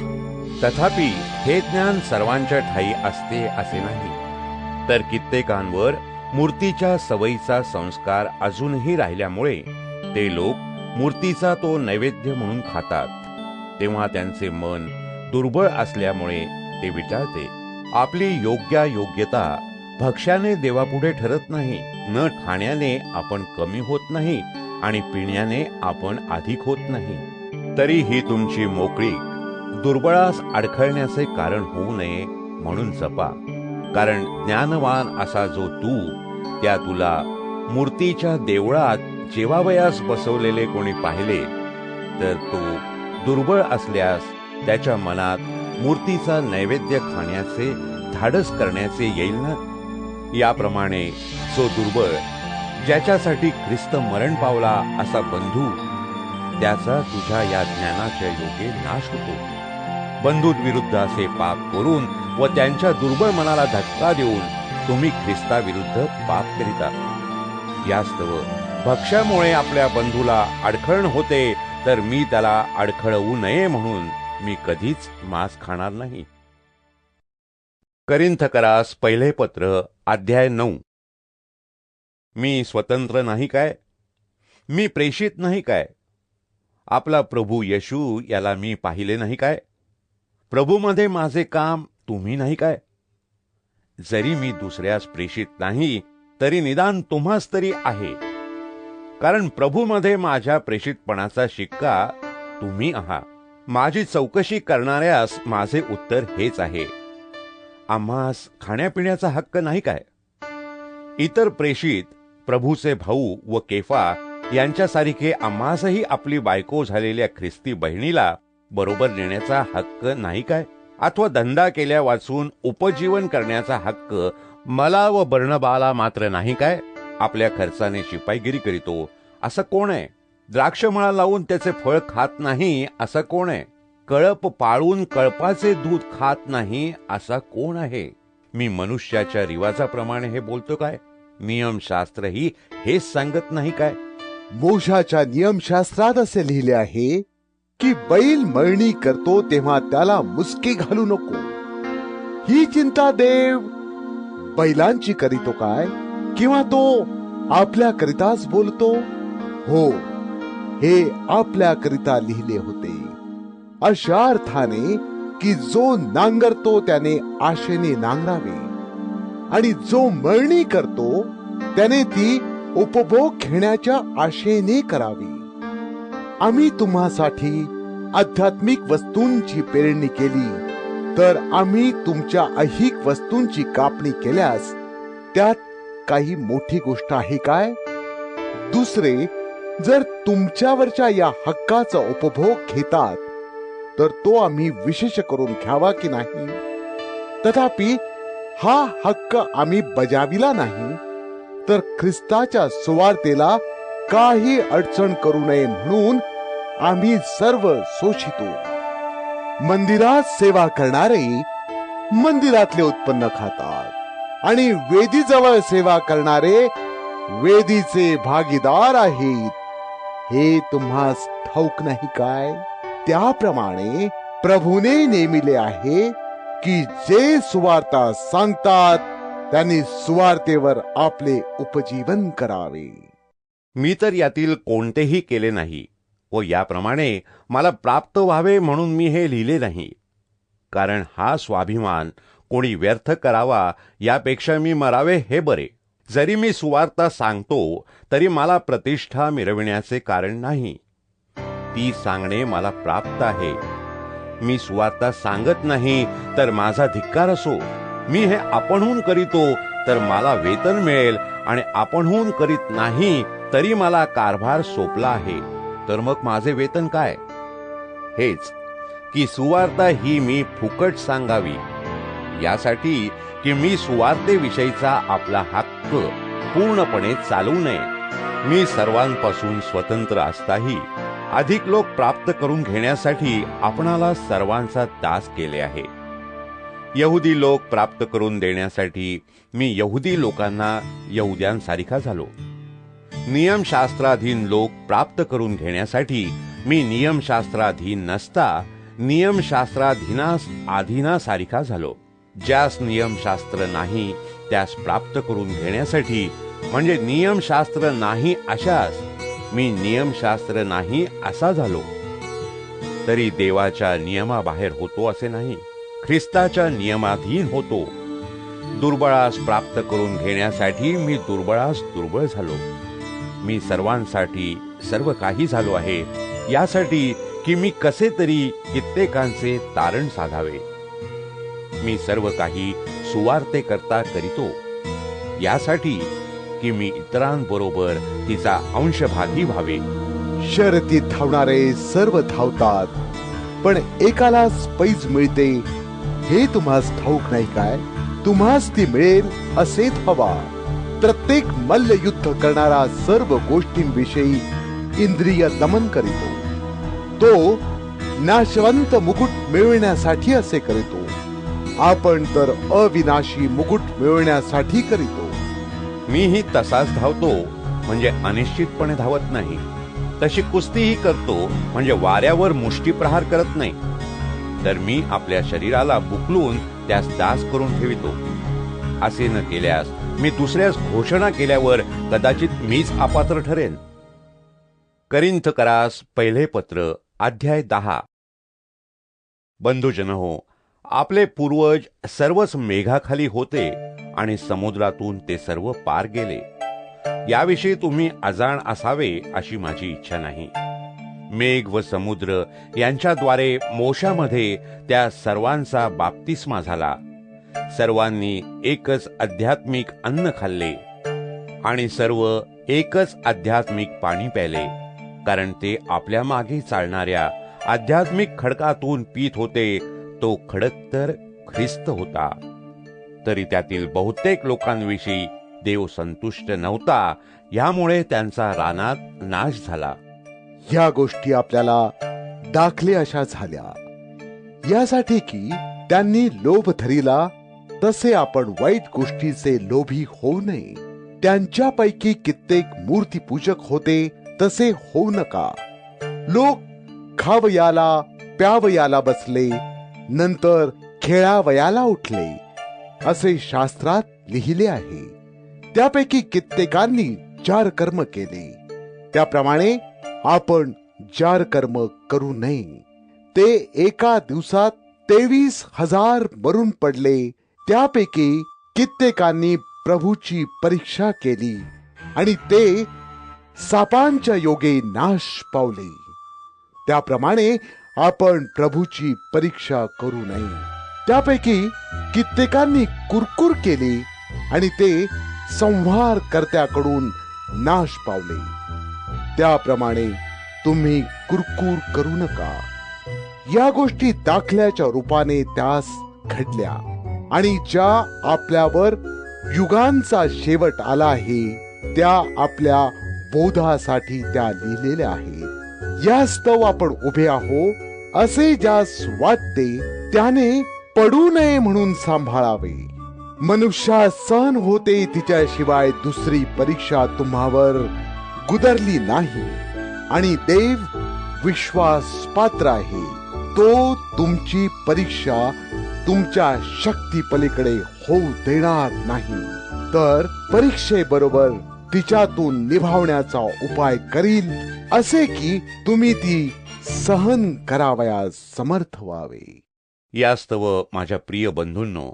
Speaker 1: तथापि हे ज्ञान सर्वांच्या ठायी असते असे नाही, तर कित्येकांवर मूर्तीच्या सवयीचा संस्कार अजूनही राहिल्यामुळे ते लोक मूर्तीचा तो नैवेद्य म्हणून खातात. तेव्हा त्यांचे मन दुर्बळ असल्यामुळे ते विटाळते. आपली योग्यता भक्ष्याने देवापुढे ठरत नाही. न खाण्याने आपण कमी होत नाही आणि पिण्याने आपण अधिक होत नाही. तरी ही तुमची मोकळीक दुर्बळास अडखळण्याचे कारण होऊ नये म्हणून जपा. कारण ज्ञानवान असा जो तू, त्या तुला मूर्तीच्या देवळात जेवावयास बसवलेले कोणी पाहिले, तर तो दुर्बळ असल्यास त्याच्या मनात मूर्तीचा नैवेद्य खाण्याचे धाडस करण्याचे येईल ना. याप्रमाणे जो दुर्बळ, ज्याच्यासाठी ख्रिस्त मरण पावला असा बंधू, त्याचा तुझ्या या ज्ञानाच्या योगे नाश होतो. बंधूंविरुद्ध असे पाप करून व त्यांच्या दुर्बळ मनाला धक्का देऊन तुम्ही ख्रिस्ताविरुद्ध पाप करीता. यास्तव भक्ष्यामुळे आपल्या बंधूला अडखळण होते, तर मी त्याला अडखळवू नये म्हणून मी कधीच मांस खाणार नाही. करिंथकरास पहिले पत्र अध्याय 9. मी स्वतंत्र नाही काय? मी प्रेषित नाही काय? आपला प्रभू येशू याला मी पाहिले नाही काय? प्रभूमध्ये माझे काम तुम्ही नाही काय? जरी मी दुसऱ्यास प्रेषित नाही, तरी निदान तुम्हास तरी आहे. कारण प्रभूमध्ये माझ्या प्रेषितपणाचा शिक्का तुम्ही आहात. माझी चौकशी करणाऱ्यास माझे उत्तर हेच आहे, आम्हास खाण्यापिण्याचा हक्क नाही काय? इतर प्रेषित, प्रभूचे भाऊ व केफा यांच्यासारखे आम्हासही आपली बायको झालेल्या ख्रिस्ती बहिणीला बरोबर नेण्याचा हक्क नाही काय? अथवा धंदा केल्या वाचून उपजीवन करण्याचा हक्क मला व बर्णबाला मात्र नाही काय? आपल्या खर्चाने शिपाईगिरी करीतो असं कोण आहे? द्राक्षमळा लावून त्याचे फळ खात नाही असा कोण आहे? कळप पाळून कळपाचे दूध खात नाही असा कोण आहे? मी मनुष्याच्या रिवाजाप्रमाणे हे बोलतो काय? नियमशास्त्रही हेच सांगत नाही काय?
Speaker 2: मोशाच्या नियमशास्त्रात असे लिहिले आहे की बैल मळणी करतो तेव्हा त्याला मुसके घालू नको. ही चिंता देव बैलांची करीतो काय, किंवा तो आपल्या करिताच बोलतो? हो, हे आपल्या करिता लिहिले होते, अशा अर्थाने की जो नांगरतो त्याने आशेने नांगरावे, आणि जो मळणी करतो त्याने ती उपभोग घेण्याच्या आशेने करावी. आम्ही तुम्हासाठी आध्यात्मिक वस्तूंची पेरणी केली, तर आम्ही तुमच्या ऐहिक वस्तूंची कापणी केल्यास त्यात काही मोठी गोष्ट आहे काय? दुसरे जर तुमच्यावरच्या या हक्काचा उपभोग घेतात, तर तो आम्ही विशेष करून घ्यावा की नाही? तथापि हा हक्क आम्ही बजाविला नाही, तर ख्रिस्ताच्या सुवार्तेला काही अडचण करू नये म्हणून आम्ही सर्व शोषितो. मंदिरात सेवा करणारे मंदिरातले उत्पन्न खातात, आणि वेदीजवळ सेवा करणारे वेदीचे भागीदार आहेत. हे तुम्हास ठाऊक नाही काय? त्याप्रमाणे प्रभूने नेमिले आहे की जे सुवार्ता सांगतात त्यांनी सुवार्तेवर आपले उपजीवन करावे.
Speaker 1: मी तर यातील कोणतेही केले नाही, व याप्रमाणे मला प्राप्त व्हावे म्हणून मी हे लिहिले नाही. कारण हा स्वाभिमान कोणी व्यर्थ करावा यापेक्षा मी मरावे हे बरे. जरी मी सुवार्ता सांगतो तरी मला प्रतिष्ठा मिरविण्याचे कारण नाही, ती सांगणे मला प्राप्त आहे. मी सुवार्ता सांगत नाही तर माझा धिक्कार असो. मी हे आपणहून करीतो तर मला वेतन मिळेल, आणि आपणहून करीत नाही तरी मला कारभार सोपला आहे. तर मग माझे वेतन काय? हेच की सुवार्ता ही मी फुकट सांगावी, यासाठी की मी सुवार्तेविषयीचा आपला हक्क पूर्णपणे चालवू नये. मी सर्वांपासून स्वतंत्र असताही अधिक लोक प्राप्त करून घेण्यासाठी आपणाला सर्वांचा दास केले आहे. यहुदी लोक प्राप्त करून देण्यासाठी मी यहुदी लोकांना यहुद्यांसारखा झालो. नियमशास्त्राधीन लोक प्राप्त करून घेण्यासाठी मी नियमशास्त्राधीन नसता नियमशास्त्राधीनासारखा झालो. ज्यास नियमशास्त्र नाही त्यास प्राप्त करून घेण्यासाठी, म्हणजे नियमशास्त्र नाही अशास मी नियमशास्त्र नाही असा झालो. तरी देवाच्या नियमाबाहेर होतो असे नाही, ख्रिस्ताच्या नियमाधीन होतो. दुर्बळास प्राप्त करून घेण्यासाठी मी दुर्बळास दुर्बळ झालो. मी सर्वांसाठी सर्व काही झालो आहे, यासाठी की मी कसे तरी कित्येकांचे तारण साधावे. मी सर्व काही सुवार्ते करता करीतो, यासाठी की मी इतरांबरोबर तिचा अंशभागी व्हावे.
Speaker 2: शर्यतीत धावणारे सर्व धावतात, पण एकालाच पैज मिळते हे तुम्हास ठाऊक नाही काय? तुम्हास ती मिळेल असे धावा. प्रत्येक मल्लयुद्ध करणारा सर्व गोष्टींविषयी इंद्रिय दमन करीतो. तो नाशवंत मुकुट मिळवण्यासाठी असे करीतो. आपण तर अविनाशी मुकुट मिळवण्यासाठी करीतो.
Speaker 1: मीही तसाच धावतो, म्हणजे अनिश्चितपणे धावत नाही. तशी कुस्तीही करतो, म्हणजे वाऱ्यावर मुष्टीप्रहार करत नाही. तर मी आपल्या शरीराला बुकलून त्यास दास करून ठेवितो. असे न केल्यास मी दुसऱ्यास घोषणा केल्यावर कदाचित मीच अपात्र ठरेन. करिन्थकरास पहिले पत्र अध्याय 10. बंधुजन हो, आपले पूर्वज सर्वच मेघाखाली होते आणि समुद्रातून ते सर्व पार गेले. याविषयी तुम्ही अजाण असावे अशी माझी इच्छा नाही. मेघ व समुद्र यांच्याद्वारे मोशामध्ये त्या सर्वांचा बाप्तिस्मा झाला. सर्वांनी एकच आध्यात्मिक अन्न खाल्ले आणि सर्व एकच आध्यात्मिक पाणी प्याले, कारण ते आपल्या मागे चालणाऱ्या आध्यात्मिक खडकातून पीत होते. तो खडक तर ख्रिस्त होता. तरी त्यातील बहुतेक लोकांविषयी देव संतुष्ट नव्हता, यामुळे त्यांचा रानात नाश झाला.
Speaker 2: ह्या गोष्टी आपल्याला दाखले अशा झाल्या यासाठी की त्यांनी लोभ धरिला, तसे आपण वाईट गोष्टीचे लोभी होऊ नये. त्यांच्यापैकी कित्येक मूर्तीपूजक होते, तसे होऊ नका. लोक खावयाला प्यावयाला बसले, नंतर खेळावयाला उठले, असे शास्त्रात लिहिले आहे. त्यापैकी कित्येकांनी जार कर्म केले, त्याप्रमाणे आपण जार कर्म करू नये. ते एका दिवसात 23,000 मरून पडले. त्यापैकी कित्येकांनी प्रभूची परीक्षा केली आणि ते सापांच्या योगे नाश पावले. त्याप्रमाणे आपण प्रभूची परीक्षा करू नये. त्यापैकी कित्येकांनी कुरकुर केली आणि ते संहार कर्त्याकडून नाश पावले. त्याप्रमाणे तुम्ही कुरकुर करू नका. या गोष्टी दाखल्याच्या रूपाने त्यास घडल्या आणि ज्या आपल्यावर युगांचा शेवट आला आहे त्या आपल्या बोधासाठी त्या लिहिलेल्या आहेत. यास्तव आपण उभे आहो असे ज्यास वाटते त्याने पडू नये म्हणून सांभाळावे. मनुष्यास सहन होते तिच्याशिवाय दुसरी परीक्षा तुम्हावर गुदरली नाही आणि देव विश्वास पात्र आहे. तो तुमची परीक्षा तुमच्या शक्ती पलीकडे होऊ देणार नाही, तर परीक्षेबरोबर तिच्यातून निभावण्याचा उपाय करील, असे की तुम्ही ती सहन करावयास समर्थ व्हावे.
Speaker 1: यास्तव माझ्या प्रिय बंधूंनो,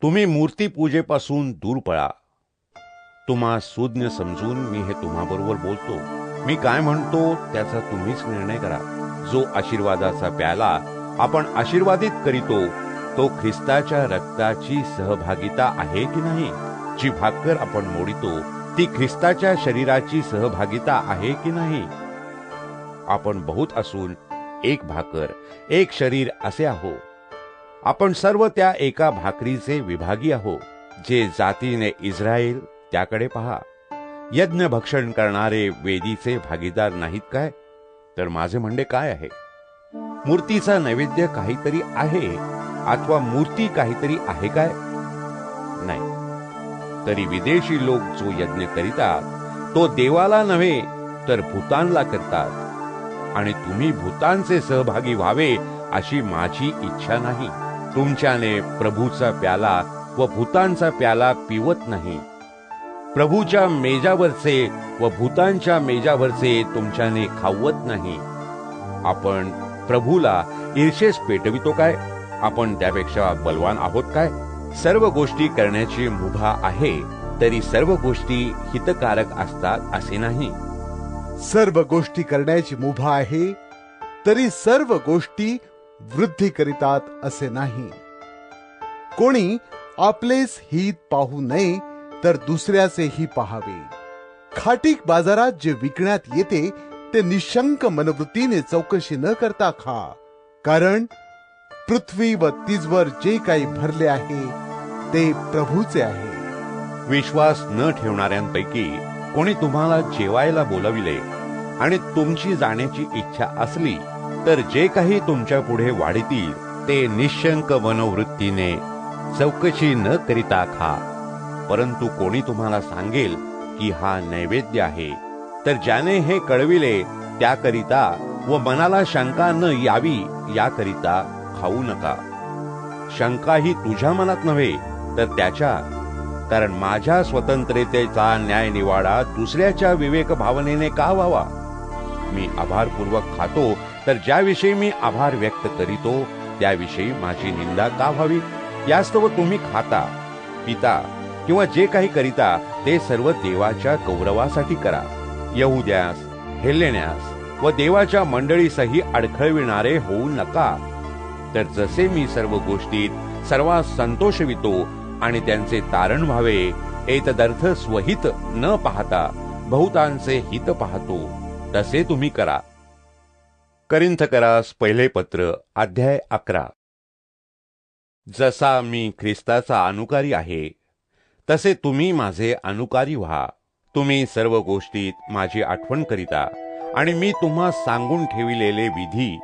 Speaker 1: तुम्ही मूर्तीपूजेपासून दूर पळा. तुम्हा सुज्ञ समजून मी हे तुम्हाबरोबर बोलतो. मी काय म्हणतो त्याचा तुम्हीच निर्णय करा. जो आशीर्वादाचा प्याला आपण आशीर्वादित करीतो तो ख्रिस्ताच्या रक्ताची सहभागिता आहे की नाही? जी भाकर आपण मोडितो ती ख्रिस्ताच्या शरीराची सहभागिता आहे की नाही? आपण बहुत असून एक भाकर एक शरीर असे आहो. आपण सर्व त्या एका भाकरीचे विभागी आहो. जे जातीने इस्राയേल त्याकडे पहा. यज्ञ भक्षण करणारे वेदीचे भागीदार नाहीत काय? तर माझे म्हणणे काय आहे? मूर्तीचा नैवेद्य काहीतरी आहे अथवा मूर्ती काहीतरी आहे काय? नाही. तरी विदेशी लोक जो यज्ञ करीतात तो देवाला नव्हे तर भूतांना करतात आणि तुम्ही भूतांचे सहभागी व्हावे अशी माझी इच्छा नाही. तुमच्याने प्रभूचा प्याला व भूतांचा प्याला पिवत नाही. प्रभूच्या मेजावरचे व भूतांच्या मेजावरचे तुमच्याने खावत नाही. आपण प्रभूला ईर्षेस पेटवितो काय? आपण त्यापेक्षा बलवान आहोत काय? सर्व गोष्टी करण्याची मुभा आहे, तरी सर्व गोष्टी हितकारक असतात असे नाही.
Speaker 2: सर्व गोष्टी करण्याची मुभा आहे, तरी सर्व गोष्टी वृद्धी करीतात असे नाही. कोणी आपलेच हित पाहू नये तर दुसऱ्याचेही पाहावे. खाटीक बाजारात जे विकण्यात येते ते निशंक मनवृत्तीने चौकशी न करता खा, कारण पृथ्वी व तिजवर जे काही भरले आहे ते प्रभूचे आहे.
Speaker 1: विश्वास न ठेवणाऱ्यांपैकी कोणी तुम्हाला जेवायला बोलविले आणि तुमची जाण्याची इच्छा असली तर जे काही तुमच्या पुढे वाढतील ते निशंक मनोवृत्तीने चौकशी न करिता खा. परंतु कोणी तुम्हाला सांगेल की हा नैवेद्य आहे, तर ज्याने हे कळविले त्याकरिता व मनाला शंका न यावी याकरिता खाऊ नका. शंका ही तुझ्या मनात नव्हे तर त्याच्या, कारण माझ्या स्वतंत्रतेचा न्यायनिवाडा दुसऱ्याच्या विवेक भावनेने का व्हावा? मी आभारपूर्वक खातो, तर ज्याविषयी मी आभार व्यक्त करीतो त्याविषयी माझी निंदा का व्हावी? यास्तव तुम्ही खाता पिता किंवा जे काही करिता ते सर्व देवाच्या गौरवासाठी करा. यहुद्यास हेलेण्यास व देवाच्या मंडळीसही अडखळविणारे होऊ नका. तर जसे मी सर्व गोष्टीत सर्वात संतोषवितो आणि त्यांचे तारण व्हावे एतदर्थ स्वहित न पाहता बहुतांचे हित पाहतो, तसे तुम्ही करा. करिंथकरास पहिले पत्र अध्याय 11. जसा मी ख्रिस्ताचा अनुकारी आहे तसे तुम्ही माझे अनुकारी व्हा. तुम्ही सर्व गोष्टीत माझी आठवण करिता आणि मी तुम्हा सांगून ठेविलेले विधी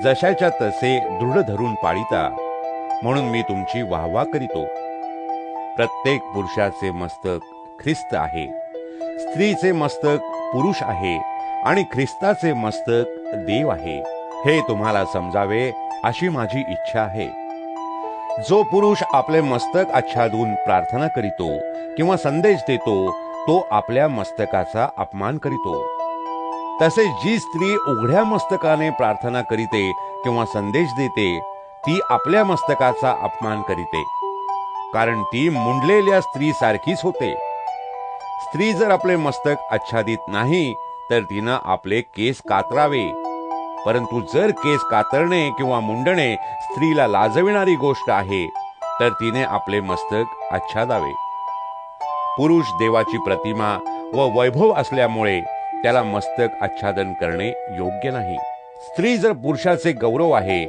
Speaker 1: जशाच्या तसे दृढ धरून पाळिता, म्हणून मी तुमची वाहवा करीतो. प्रत्येक पुरुषाचे मस्तक ख्रिस्त आहे, स्त्रीचे मस्तक पुरुष आहे आणि ख्रिस्ताचे मस्तक देव आहे. हे तुम्हाला समजावे अशी माझी इच्छा आहे. जो पुरुष आपले मस्तक आच्छादून प्रार्थना करीतो किंवा संदेश देतो, तो आपल्या मस्तकाचा अपमान करीतो. तसेच जी स्त्री उघड्या मस्तकाने प्रार्थना करीते किंवा संदेश देते, ती आपल्या मस्तकाचा अपमान करीते, कारण ती मुंडलेल्या स्त्री सारखीच होते. स्त्री जर आपले मस्तक आच्छादित नाही तर तिनं आपले केस कातरावे. परंतु जर केस कातरणे किंवा मुंडणे स्त्रीला लाजविणारी गोष्ट आहे, तर तिने आपले मस्तक आच्छादावे. पुरुष देवाची प्रतिमा व वैभव असल्यामुळे त्याला मस्तक आच्छादन करणे योग्य नाही. स्त्री जर पुरुषाचे गौरव आहे,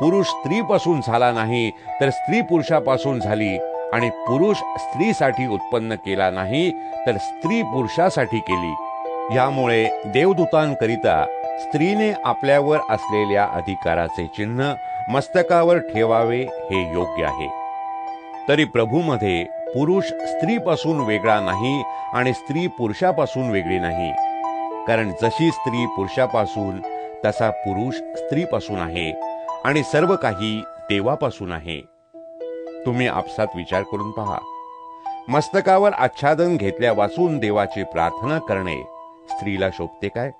Speaker 1: पुरुष स्त्रीपासून झाला नाही तर स्त्री पुरुषापासून झाली, आणि पुरुष स्त्रीसाठी उत्पन्न केला नाही तर स्त्री पुरुषासाठी केली. यामुळे देवदूतांकरिता स्त्रीने आपल्यावर असलेल्या अधिकाराचे चिन्ह मस्तकावर ठेवावे हे योग्य आहे. तरी प्रभूमध्ये पुरुष स्त्रीपासून वेगळा नाही आणि स्त्री पुरुषापासून वेगळी नाही. कारण जशी स्त्री पुरुषापासून तसा पुरुष स्त्रीपासून आहे आणि सर्व काही देवापासून आहे. तुम्ही आपसात विचार करून पहा. मस्तकावर आच्छादन घेतल्यापासून देवाची प्रार्थना करणे स्त्रीला शोभते काय?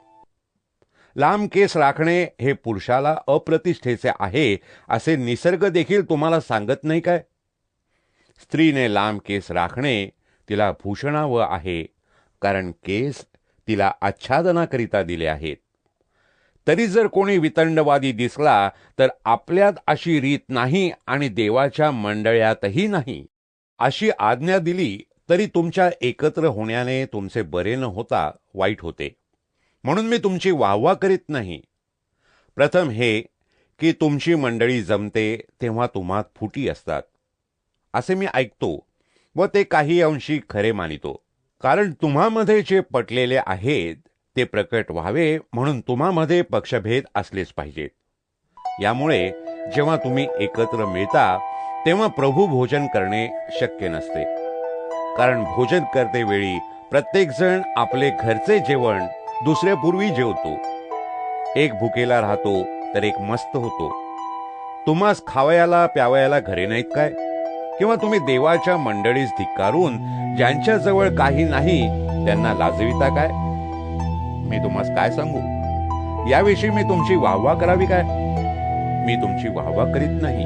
Speaker 1: लांब केस राखणे हे पुरुषाला अप्रतिष्ठेचे आहे असे निसर्ग देखील तुम्हाला सांगत नाही काय? स्त्रीने लांब केस राखणे तिला भूषणावं आहे, कारण केस तिला आच्छादनाकरिता दिले आहेत. तरी जर कोणी वितंडवादी दिसला तर आपल्यात अशी रीत नाही आणि देवाच्या मंडळातही नाही. अशी आज्ञा दिली तरी तुमच्या एकत्र होण्याने तुमचे बरे न होता वाईट होते. म्हणून मी तुमची वाहवा करीत नाही. प्रथम हे की तुमची मंडळी जमते तेव्हा तुम्हात फुटी असतात असे मी ऐकतो व ते काही अंशी खरे मानितो. कारण तुम्हामध्ये जे पटलेले आहेत ते प्रकट व्हावे म्हणून तुम्हामध्ये पक्षभेद असलेच पाहिजेत. यामुळे जेव्हा तुम्ही एकत्र मिळता तेव्हा प्रभू भोजन करणे शक्य नसते. कारण भोजन करते वेळी प्रत्येक जण आपले घरचे जेवण दुसऱ्यापूर्वी जेवतो. एक भुकेला राहतो तर एक मस्त होतो. तुम्हास खावयाला प्यावयाला घरे नाहीत काय? किंवा तुम्ही देवाच्या मंडळीस धिक्कारून ज्यांच्याजवळ काही नाही त्यांना लाजविता काय? मी तुम्हास काय सांगू? याविषयी मी तुमची वाहवा करावी काय? मी तुमची वाहवा करीत नाही.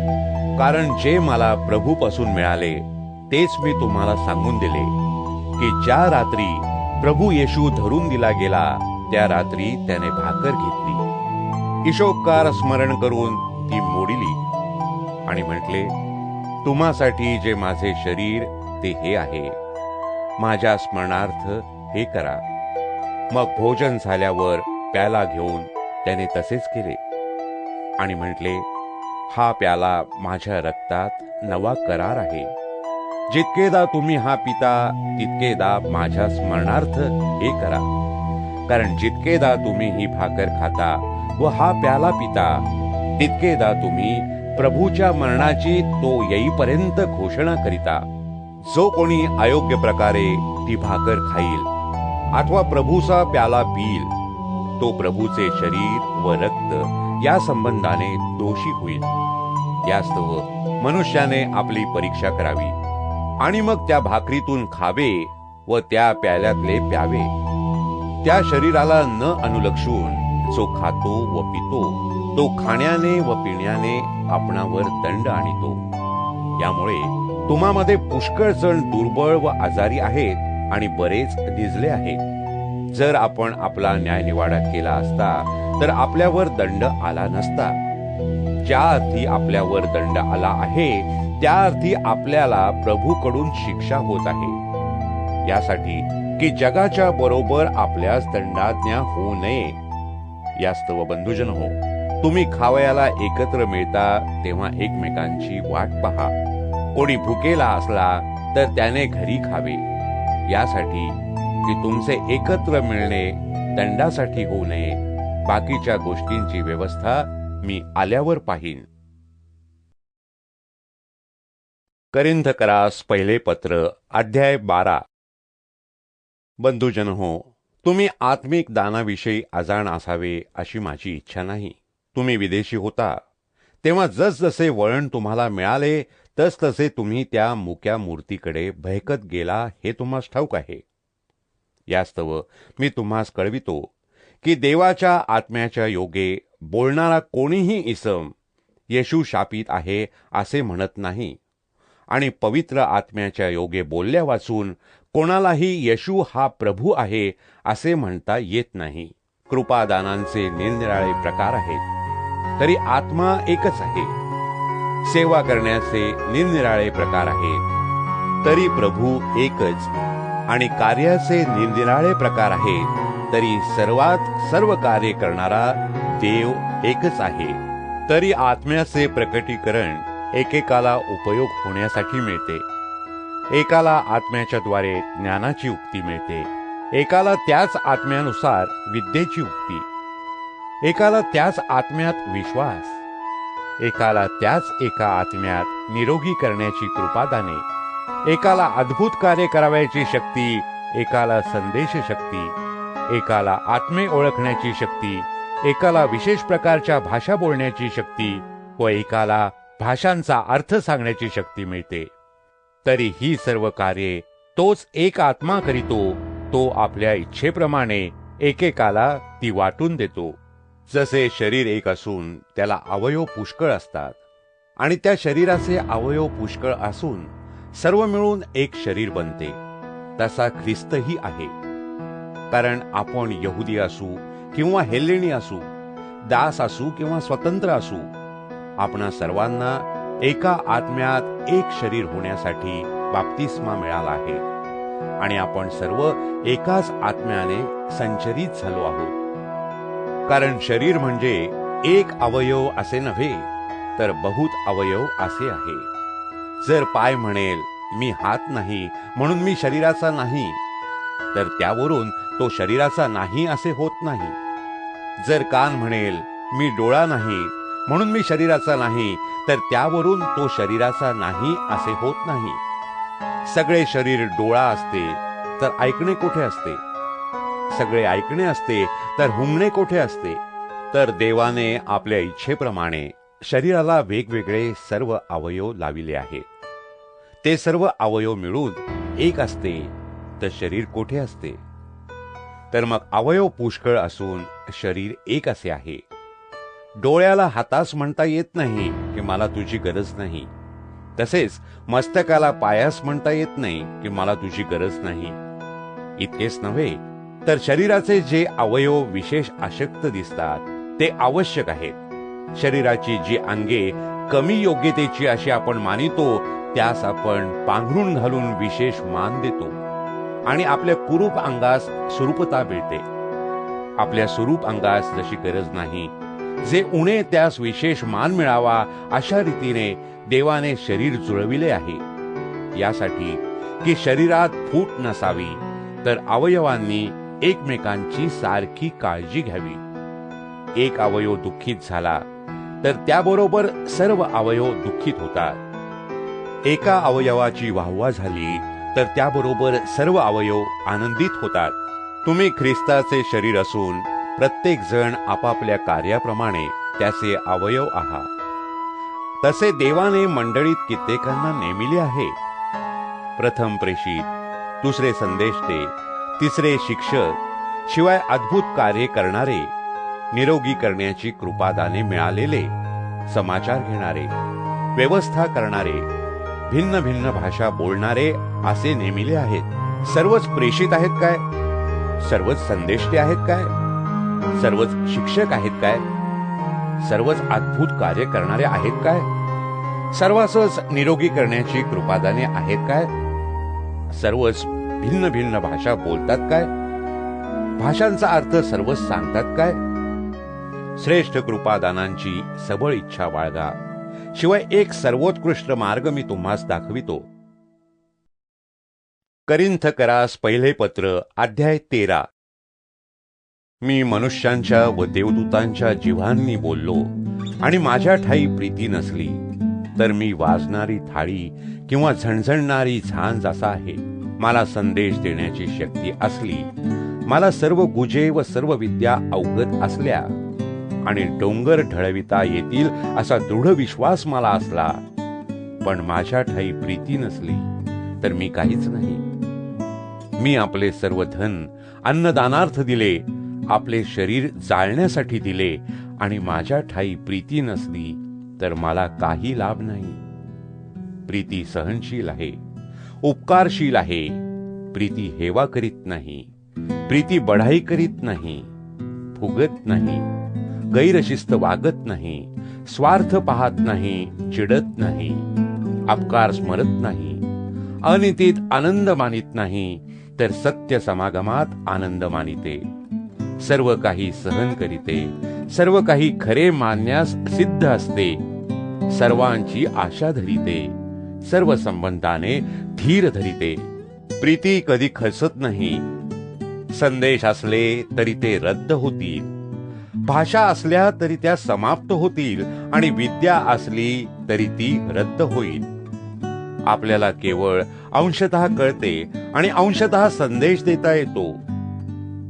Speaker 1: कारण जे मला प्रभूपासून मिळाले तेच मी तुम्हाला सांगून दिले, की ज्या रात्री प्रभू येशू धरून दिला गेला त्या रात्री त्याने भाकर घेतली, ईशोपकार स्मरण करून ती मोडिली आणि म्हटले, तुम्हासाठी जे माझे शरीर ते हे आहे, माझ्या स्मरणार्थ हे करा. मग भोजन झाल्यावर प्याला घेऊन त्याने तसेच केले आणि म्हटले, हा प्याला माझ्या रक्तात नवा करार आहे. जितकेदा तुम्ही हा पिता तितकेदा माझ्या स्मरणार्थ हे करा. कारण जितकेदा तुम्ही ही भाकर खाता व हा प्याला पिता तितकेदा तुम्ही प्रभूच्या मरणाची तो येईपर्यंत घोषणा करिता. जो कोणी अयोग्य प्रकारे ती भाकर खाईल अथवा प्रभूचा प्याला पिईल, तो प्रभूचे शरीर व रक्त या संबंधाने दोषी होईल. यास्तव मनुष्याने आपली परीक्षा करावी आणि मग त्या भाकरीतून खावे व त्या प्याल्यातले प्यावे. त्या शरीराला न अनुलक्षून जो खातो व पितो तो खाण्याने व पिण्याने आपणावर दंड आणितो. यामुळे तुम्हामध्ये पुष्कळ जण दुर्बळ व आजारी आहेत आणि बरेच निजले आहेत. जर आपण आपला न्यायनिवाडा केला असता तर आपल्यावर दंड आला नसता. ज्या अर्थी आपल्यावर दंड आला आहे त्या अर्थी आपल्याला प्रभूकडून शिक्षा होत आहे. यासाठी की जगाच्या बरोबर आपल्यास दंडाज्ञा होऊ नये. यास्तव बंधुजन हो, तुम्ही खावयाला एकत्र मिळता तेव्हा एकमेकांची वाट पहा. कोणी भुकेला असला तर त्याने घरी खावे, यासाठी की तुमचे एकत्र मिळणे दंडासाठी होऊ नये. बाकीच्या गोष्टींची व्यवस्था मी आल्यावर पाहीन. करिंथकरास पहिले पत्र अध्याय 12. बंधुजन हो, तुम्ही आत्मिक दानाविषयी अजाण असावे अशी माझी इच्छा नाही. तुम्ही विदेशी होता तेव्हा जसजसे वळण तुम्हाला मिळाले तसतसे तुम्ही त्या मुक्या मूर्तीकडे भयकत गेला हे तुम्हास ठाऊक आहे. यास्तव मी तुम्हास कळवितो की देवाच्या आत्म्याच्या योगे बोलणारा कोणीही इसम येशू शापित आहे असे म्हणत नाही, आणि पवित्र आत्म्याच्या योगे बोलल्या वाचून कोणालाही येशू हा प्रभू आहे असे म्हणता येत नाही. कृपादानांचे निरनिराळे प्रकार आहेत, तरी आत्मा एकच आहे. सेवा करण्याचे निरनिराळे प्रकार आहेत, तरी प्रभू एकच. आणि कार्याचे निरनिराळे प्रकार आहेत, तरी सर्वात सर्व कार्य करणारा देव एकच आहे. तरी आत्म्याचे प्रकटीकरण एकेकाला उपयोग होण्यासाठी मिळते, एकाला आत्म्याच्या द्वारे ज्ञानाची उक्ती मिळते, एकाला त्याच आत्म्यानुसार विद्येची उक्ती, एकाला त्याच आत्म्यात विश्वास, एकाला त्याच एका आत्म्यात निरोगी करण्याची कृपादाने, एकाला अद्भुत कार्य करावयाची शक्ती, एकाला संदेश शक्ती, एकाला आत्मे ओळखण्याची शक्ती, एकाला विशेष प्रकारच्या भाषा बोलण्याची शक्ती व एकाला भाषांचा अर्थ सांगण्याची शक्ती मिळते. तरी ही सर्व कार्ये तोच एक आत्मा करीतो, तो आपल्या इच्छेप्रमाणे एकेकाला ती वाटून देतो. जसे शरीर एक असून त्याला अवयव पुष्कळ असतात, आणि त्या शरीराचे अवयव पुष्कळ असून सर्व मिळून एक शरीर बनते, तसा ख्रिस्तही आहे. कारण आपण यहुदी असू किंवा हेलेनी असू, दास असू किंवा स्वतंत्र असू, आपणा सर्वांना एका आत्म्यात एक शरीर होण्यासाठी बाप्तिस्मा मिळाला आहे, आणि आपण सर्व एकाच आत्म्याने संचरित झालो आहोत. कारण शरीर म्हणजे एक अवयव असे नव्हे, तर बहुत अवयव असे आहे. जर पाय म्हणेल मी हात नाही म्हणून मी शरीराचा नाही, तर त्यावरून तो शरीराचा नाही असे होत नाही. जर कान म्हणेल मी डोळा नाही म्हणून मी शरीराचा नाही, तर त्यावरून तो शरीराचा नाही असे होत नाही. सगळे शरीर डोळा असते तर ऐकणे कोठे असते? सगळे ऐकणे असते तर हुंगणे कोठे असते? तर देवाने आपल्या इच्छेप्रमाणे शरीराला वेगवेगळे सर्व अवयव लाविले आहेत. ते सर्व अवयव मिळून एक असते, तर शरीर कोठे असते? तर मग अवयव पुष्कळ असून शरीर एक असे आहे. डोळ्याला हातास म्हणता येत नाही की मला तुझी गरज नाही, तसेच मस्तकाला पायास म्हणता येत नाही की मला तुझी गरज नाही. इतकेच नव्हे, तर शरीराचे जे अवयव विशेष अशक्त दिसतात ते आवश्यक आहेत. शरीराची जी अंगे कमी योग्यतेची अशी आपण मानितो, त्यास आपण पांघरून घालून विशेष मान देतो, आणि आपल्या कुरूप अंगास सुरूपता मिळते. आपल्या सुरूप अंगास जशी गरज नाही, जे उणे त्यास विशेष मान मिळावा अशा रीतीने देवाने शरीर जुळविले आहे, यासाठी की शरीरात फूट नसावी, तर अवयवांनी एकमेकांची सारखी काळजी घ्यावी. एक अवयव दुःखित झाला तर त्याबरोबर सर्व अवयव दुःखित होतात. एका अवयवाची वाहवा झाली तर त्याबरोबर सर्व अवयव आनंदित होतात. तुम्ही ख्रिस्ताचे शरीर असून प्रत्येक जण आपापल्या कार्याप्रमाणे त्याचे अवयव आहात. तसे देवाने मंडळीत कित्येकांना नेमिले आहे. प्रथम प्रेषित, दुसरे संदेष्टे, तिसरे शिक्षक, शिवाय अद्भुत कार्य करणारे, निरोगी करण्याची कृपादाने मिळालेले, समाचार घेणारे, व्यवस्था करणारे, भिन्न भिन्न भाषा बोलणारे असे नेमिले आहेत. सर्वच प्रेषित आहेत काय? सर्वच संदेष्टे आहेत काय? सर्वच शिक्षक आहेत काय? सर्वच अद्भुत कार्य करणारे आहेत काय? सर्वांसच निरोगी करण्याची कृपादाने आहेत काय? सर्वच भिन्न भिन्न भाषा बोलतात काय? भाषांचा अर्थ सर्वच सांगतात काय? श्रेष्ठ कृपादानांची सबळ इच्छा बाळगा. शिवाय एक सर्वोत्कृष्ट मार्ग मी तुम्हास दाखवितो. करिंथकरास पहिले पत्र अध्याय 13. मी मनुष्यांच्या व देवदूतांच्या जिव्हांनी बोललो आणि माझ्या ठाई प्रीती नसली तर मी वाजणारी थाळी किंवा झणझणणारी झांज असा आहे. मला संदेश देण्याची शक्ती असली, मला सर्व गुजे व सर्व विद्या अवगत असल्या आणि डोंगर ढळविता येतील असा दृढ विश्वास मला असला, पण माझ्या ठाई प्रीती नसली तर मी काहीच नाही. मी आपले सर्व धन अन्नदानार्थ दिले, आपले शरीर जाळण्यासाठी दिले आणि माझ्या ठाई प्रीती नसली तर मला काही लाभ नाही. प्रीती सहनशील आहे, उपकारशील आहे. प्रीती हेवा करीत नाही, प्रीती बढाई करीत नाही, फुगत नाही, गैरशिस्त वागत नाही, स्वार्थ पाहत नाही, चिडत नाही, अपकार स्मरत नाही, अनितीत आनंद मानित नाही, तर सत्य समागमात आनंद मानिते. सर्व काही सहन करीते, सर्व काही खरे मानण्यास सिद्ध असते, सर्वांची आशा धरिते, सर्व संबंधाने धीर धरिते. प्रीती कधी खचत नाही. संदेश असले तरी ते रद्द होतील, भाषा असल्या तरी त्या समाप्त होतील आणि विद्या असली तरी ती रद्द होईल. आपल्याला केवळ अंशतः कळते आणि अंशतः संदेश देता येतो,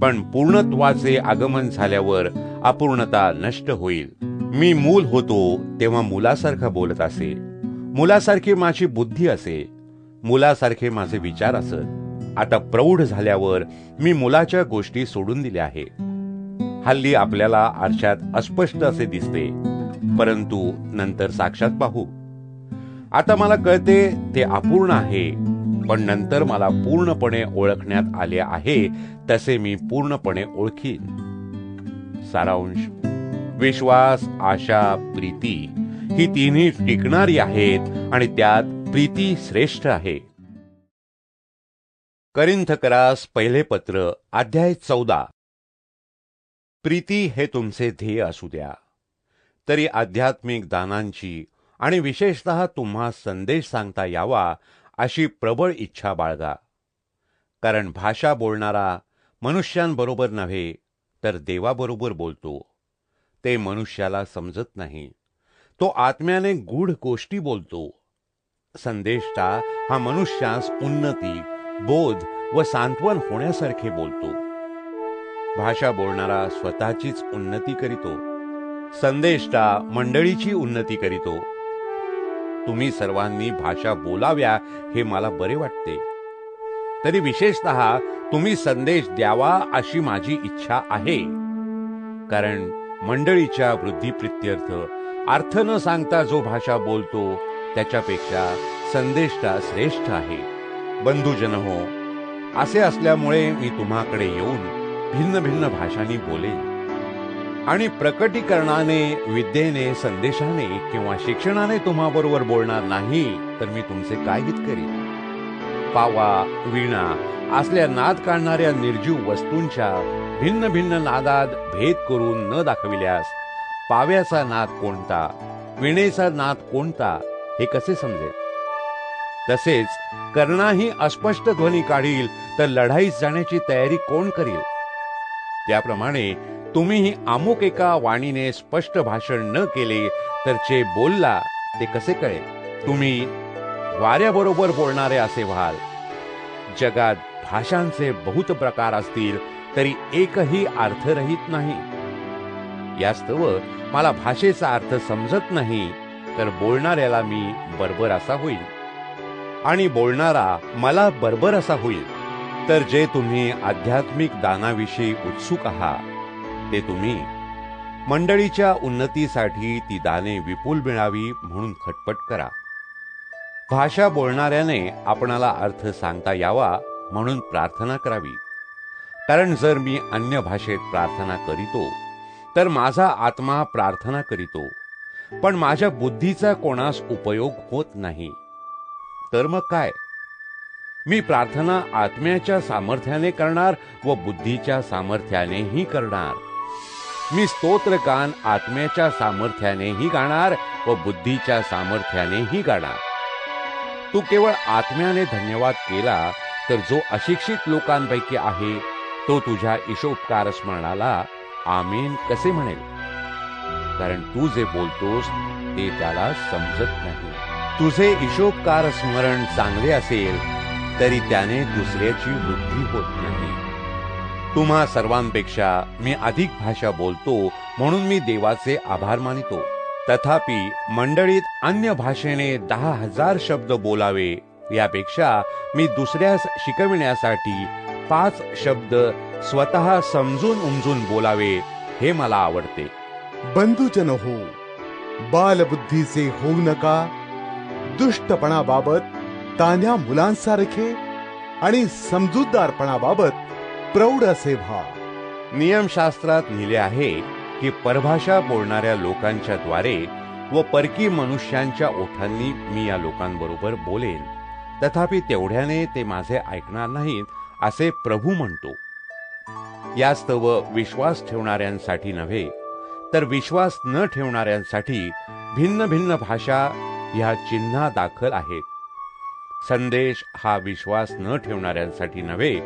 Speaker 1: पण पूर्णत्वाचे आगमन झाल्यावर अपूर्णता नष्ट होईल. मी मूल होतो तेव्हा मुलासारखा बोलत असे, मुलासारखी माझी बुद्धी असे, मुलासारखे माझे विचार असत. आता प्रौढ झाल्यावर मी मुलाच्या गोष्टी सोडून दिल्या आहे. हल्ली आपल्याला आरशात अस्पष्ट असे दिसते, परंतु नंतर साक्षात पाहू. आता मला कळते ते अपूर्ण आहे, पण नंतर मला पूर्णपणे ओळखण्यात आले आहे तसे मी पूर्णपणे ओळखीन. सारांश: विश्वास, आशा, प्रीती ही तिन्ही टिकणारी आहेत आणि त्यात प्रीती श्रेष्ठ आहे. करिंथकरास पहिले पत्र अध्याय 14. प्रीती हे तुमचे ध्येय असू द्या. तरी आध्यात्मिक दानांची आणि विशेषतः तुम्हा संदेश सांगता यावा अशी प्रबळ इच्छा बाळगा. कारण भाषा बोलणारा मनुष्यांबरोबर नव्हे तर देवाबरोबर बोलतो. ते मनुष्याला समजत नाही, तो आत्म्याने गूढ गोष्टी बोलतो. संदेष्टा हा मनुष्यास उन्नती, बोध व सांत्वन होण्यासारखे बोलतो. भाषा बोलणारा स्वतःचीच उन्नती करीतो, संदेष्टा मंडळीची उन्नती करीतो. तुम्ही सर्वांनी भाषा बोलाव्या हे मला बरे वाटते. तरी विशेषतः तुम्ही संदेश द्यावा अशी माझी इच्छा आहे. कारण मंडळीच्या वृद्धिप्रित्यर्थ अर्थ न सांगता जो भाषा बोलतो त्याच्यापेक्षा संदेष्टा श्रेष्ठ आहे. बंधुजन हो, असे असल्यामुळे मी तुम्हाकडे येऊन भिन्न भिन्न भाषांनी बोलेन आणि प्रकटीकरणाने, विद्येने, संदेशाने किंवा शिक्षणाने तुम्हाबरोबर बोलणार नाही तर मी तुमचे काय हित करीन? पावा, वीणा असल्या नाद काढणाऱ्या निर्जीव वस्तूंच्या भिन्न भिन्न नादात भेद करून न दाखविल्यास पाव्याचा नाद कोणता, वीणेचा नाद कोणता हे कसे समजेल? तसेच कर्णाही अस्पष्ट ध्वनी काढील तर लढाईस जाण्याची तयारी कोण करील? त्याप्रमाणे तुम्हीही अमुक एका वाणीने स्पष्ट भाषण न केले तर जे बोलला ते कसे कळेल? तुम्ही वाऱ्याबरोबर बोलणारे असे व्हाल. जगात भाषांचे बहुत प्रकार असतील तरी एकही अर्थरहित नाही. यास्तव मला भाषेचा अर्थ समजत नाही तर बोलणाऱ्याला मी बरोबर असा होईल आणि बोलणारा मला बरोबर असा होईल. तर जे तुम्ही आध्यात्मिक दानाविषयी उत्सुक आहात ते तुम्ही मंडळीच्या उन्नतीसाठी ती दाने विपुल मिळावी म्हणून खटपट करा. भाषा बोलणाऱ्याने आपणाला अर्थ सांगता यावा म्हणून प्रार्थना करावी. कारण जर मी अन्य भाषेत प्रार्थना करीतो तर माझा आत्मा प्रार्थना करीतो, पण माझ्या बुद्धीचा कोणास उपयोग होत नाही. तर मग काय? मी प्रार्थना आत्म्याच्या सामर्थ्याने करणार व बुद्धीच्या सामर्थ्यानेही करणार. मी स्तोत्रगान आत्म्याच्या सामर्थ्यानेही गाणार व बुद्धीच्या सामर्थ्यानेही गाणार. तू केवळ आत्म्याने धन्यवाद केला तर जो अशिक्षित लोकांपैकी आहे तो तुझ्या ईशोपकार स्मरणाला आमीन कसे म्हणेल? कारण तू जे बोलतोस ते त्याला समजत नाही. तुझे ईशोपकार स्मरण चांगले असेल तरी त्याने दुसऱ्याची वृद्धी होत नाही. तुम्हा सर्वांपेक्षा मी अधिक भाषा बोलतो म्हणून मी देवाचे आभार मानितो. तथापि मंडळीत अन्य भाषेने 10,000 शब्द बोलावे यापेक्षा मी दुसऱ्यास शिकविण्यासाठी 5 शब्द स्वतः समजून उमजून बोलावे हे मला आवडते.
Speaker 2: बंधुजन हो, बालबुद्धीचे होऊ नका. दुष्टपणाबाबत तान्ह्या मुलांसारखे आणि समजूतदारपणाबाबत प्रौढ असे व्हा.
Speaker 1: नियमशास्त्रात लिहिले आहे की परभाषा बोलणाऱ्या लोकांच्या द्वारे व परकी मनुष्यांच्या ओठांनी मी या लोकांबरोबर बोलेन, तथापि तेवढ्याने ते माझे ऐकणार नाहीत असे प्रभू म्हणतो. यास्तव विश्वास ठेवणाऱ्यांसाठी नव्हे तर विश्वास न ठेवणाऱ्यांसाठी भिन्न भिन्न भाषा ह्या चिन्हा दाखल आहेत. संदेश हा विश्वास न ठेवणाऱ्यांसाठी नव्हे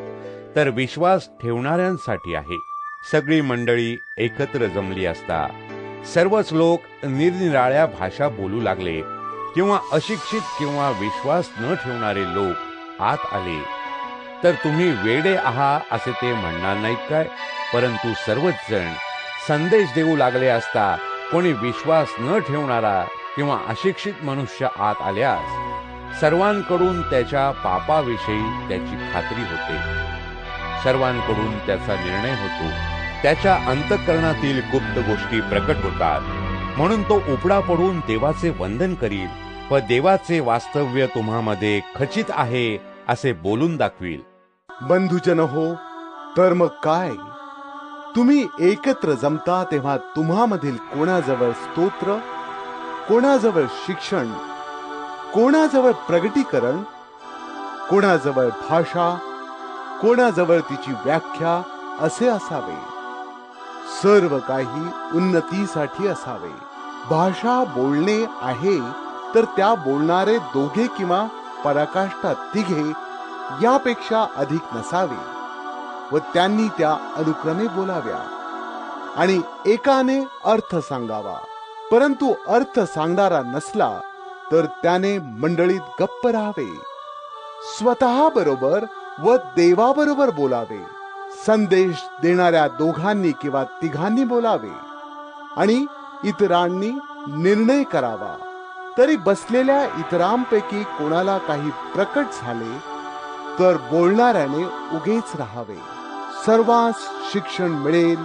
Speaker 1: तर विश्वास ठेवणाऱ्यांसाठी आहे. सगळी मंडळी एकत्र जमली असता सर्वच लोक निरनिराळ्या भाषा बोलू लागले किंवा अशिक्षित किंवा विश्वास न ठेवणारे लोक आत आले तर तुम्ही वेडे आहात असे ते म्हणणार नाहीत काय? परंतु सर्वच जण संदेश देऊ लागले असता कोणी विश्वास न ठेवणारा किंवा अशिक्षित मनुष्य आत आल्यास सर्वांकडून त्याच्या पापाविषयी त्याची खात्री होते, सर्वांकडून त्याचा निर्णय होतो, त्याच्या अंतःकरणातील गुप्त गोष्टी प्रकट होतात. म्हणून तो उपडा पडून देवाचे वंदन करील व देवाचे वास्तव्य तुम्हामध्ये खचित आहे असे बोलून दाखवील.
Speaker 2: बंधुजन हो, तर मग काय? तुम्ही एकत्र जमता तेव्हा तुम्हामधील कोणाजवळ स्तोत्र, कोणाजवळ शिक्षण, कोणाजवळ प्रगटीकरण, कोणाजवळ भाषा, कोणाजवळ तिची व्याख्या असे असावे. सर्व काही उन्नतीसाठी असावे. भाषा बोलणे आहे तर त्या बोलणारे दोघे किंवा पराकाष्ठा तिघे यापेक्षा अधिक नसावे व त्यांनी त्या अनुक्रमे बोलाव्या आणि एकाने अर्थ सांगावा. परंतु अर्थ सांगणारा नसला तर त्याने मंडळीत गप्प राहावे, स्वतः बरोबर व देवाबरोबर बोलावे. संदेश देणाऱ्या दोघांनी किंवा तिघांनी बोलावे आणि इतरांनी निर्णय करावा. तरी बसलेल्या इतरांपैकी कोणाला काही प्रकट झाले तर बोलणाऱ्याने उगेच राहावे. सर्वांस शिक्षण मिळेल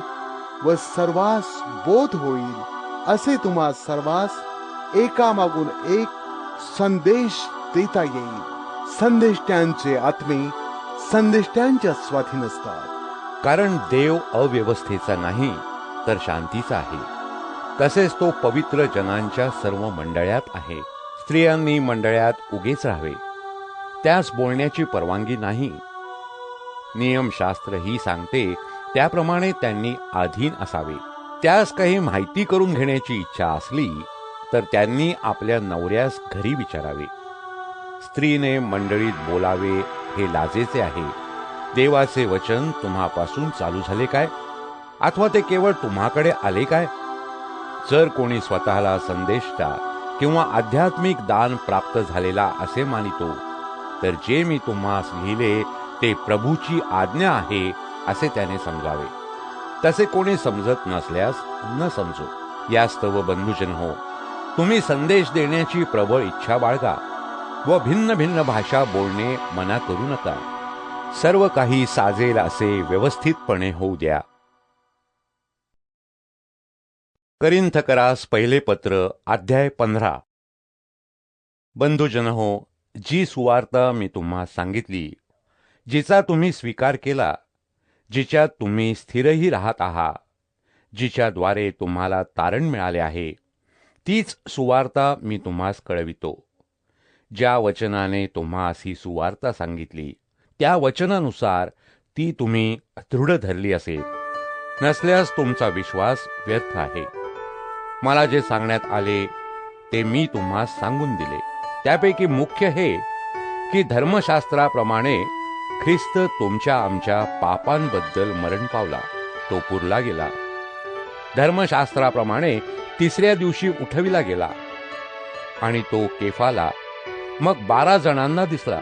Speaker 2: व सर्वांस बोध होईल असे तुम्हा सर्वांस एकामागून एक संदेश देता येईल. संदेष्ट्यांचे आत्मे संदेष्ट्यांच्या स्वाधीन असतात.
Speaker 1: कारण देव अव्यवस्थेचा नाही तर शांतीचा आहे. तसेच तो पवित्र जनांच्या सर्व मंडळात आहे. स्त्रियांनी मंडळात उगेच राहावे, त्यास बोलण्याची परवानगी नाही. नियमशास्त्र ही सांगते त्याप्रमाणे त्यांनी अधीन असावे. त्यास काही माहिती करून घेण्याची इच्छा असली तर त्यांनी आपल्या नवऱ्यास घरी विचारावे. स्त्रीने मंडळीत बोलावे हे लाजेचे आहे. देवाचे वचन तुम्हापासून चालू झाले काय, अथवा ते केवळ तुम्हाकडे आले काय? जर कोणी स्वतःला संदेष्टा किंवा आध्यात्मिक दान प्राप्त झालेला असे मानितो तर जे मी तुम्हास लिहिले ते प्रभूची आज्ञा आहे असे त्याने समजावे. तसे कोणी समजत नसल्यास न समजो. यास्तव बंधुजन हो, तुम्ही संदेश देण्याची प्रबळ इच्छा बाळगा व भिन्न भिन्न भाषा बोलणे मना करू नका. सर्व काही साजेल असे व्यवस्थितपणे होऊ द्या. करिन्थकरास पहिले पत्र अध्याय 15. बंधुजन हो, जी सुवार्ता मी तुम्हाला सांगितली, जिचा तुम्ही स्वीकार केला, जिच्यात तुम्ही स्थिरही राहत आहात, जिच्याद्वारे तुम्हाला तारण मिळाले आहे, तीच सुवार्ता मी तुम्हास कळवितो. ज्या वचनाने तुम्हास ही सुवार्ता सांगितली त्या वचनानुसार ती तुम्ही दृढ धरली असेल. नसल्यास तुमचा विश्वास व्यर्थ आहे. मला जे सांगण्यात आले ते मी तुम्हास सांगून दिले. त्यापैकी मुख्य हे की धर्मशास्त्राप्रमाणे ख्रिस्त तुमच्या आमच्या पापांबद्दल मरण पावला, तो पुरला गेला, धर्मशास्त्राप्रमाणे तिसऱ्या दिवशी उठविला गेला, आणि तो केफाला, मग 12 जणांना दिसला.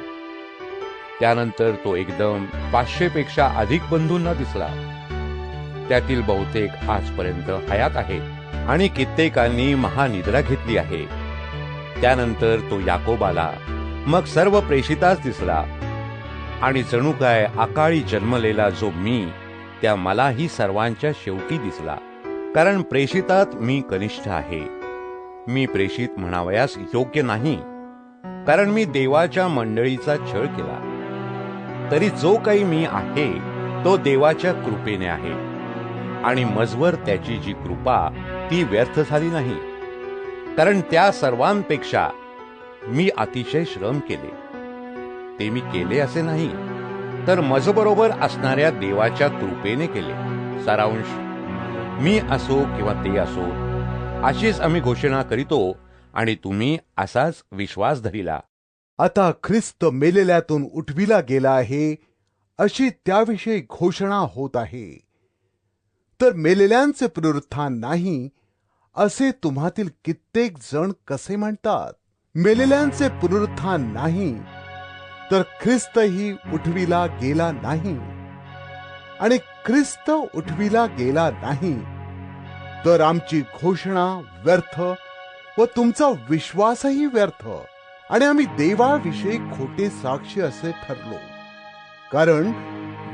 Speaker 1: त्यानंतर तो एकदम 500 पेक्षा अधिक बंधूंना दिसला. त्यातील बहुतेक आजपर्यंत हयात आहेत आणि कित्येकांनी महानिद्रा घेतली आहे. त्यानंतर तो याकोबाला, मग सर्व प्रेषितास दिसला, आणि जणू काय अकाळी जन्मलेला जो मी, त्या मलाही सर्वांच्या शेवटी दिसला. कारण प्रेषितात मी कनिष्ठ आहे. मी प्रेषित म्हणावयास योग्य नाही, कारण मी देवाच्या मंडळीचा छळ केला. तरी जो काही मी आहे तो देवाच्या कृपेने आहे, आणि मजवर त्याची जी कृपा ती व्यर्थ झाली नाही. कारण त्या सर्वांपेक्षा मी अतिशय श्रम केले. ते मी केले असे नाही, तर मजबरोबर असणाऱ्या देवाच्या कृपेने केले. सारांश, मी असो किंवा ते असो, अशीच आम्ही घोषणा करीतो, आणि तुम्ही असाच विश्वास धरिला.
Speaker 2: आता ख्रिस्त मेलेल्यातून उठविला गेला आहे, अशी त्याविषयी घोषणा होत आहे. तर मेलेल्यांचे पुनरुत्थान नाही, असे तुम्हातील कित्येक जण कसे म्हणतात? मेलेल्यांचे पुनरुत्थान नाही, तर ख्रिस्तही उठविला गेला नाही. आणि ख्रिस्त उठविला गेला नाही, तर आमची घोषणा व्यर्थ व तुमचा विश्वासही व्यर्थ, आणि आम्ही देवाविषयी खोटे साक्षी असे ठरलो. कारण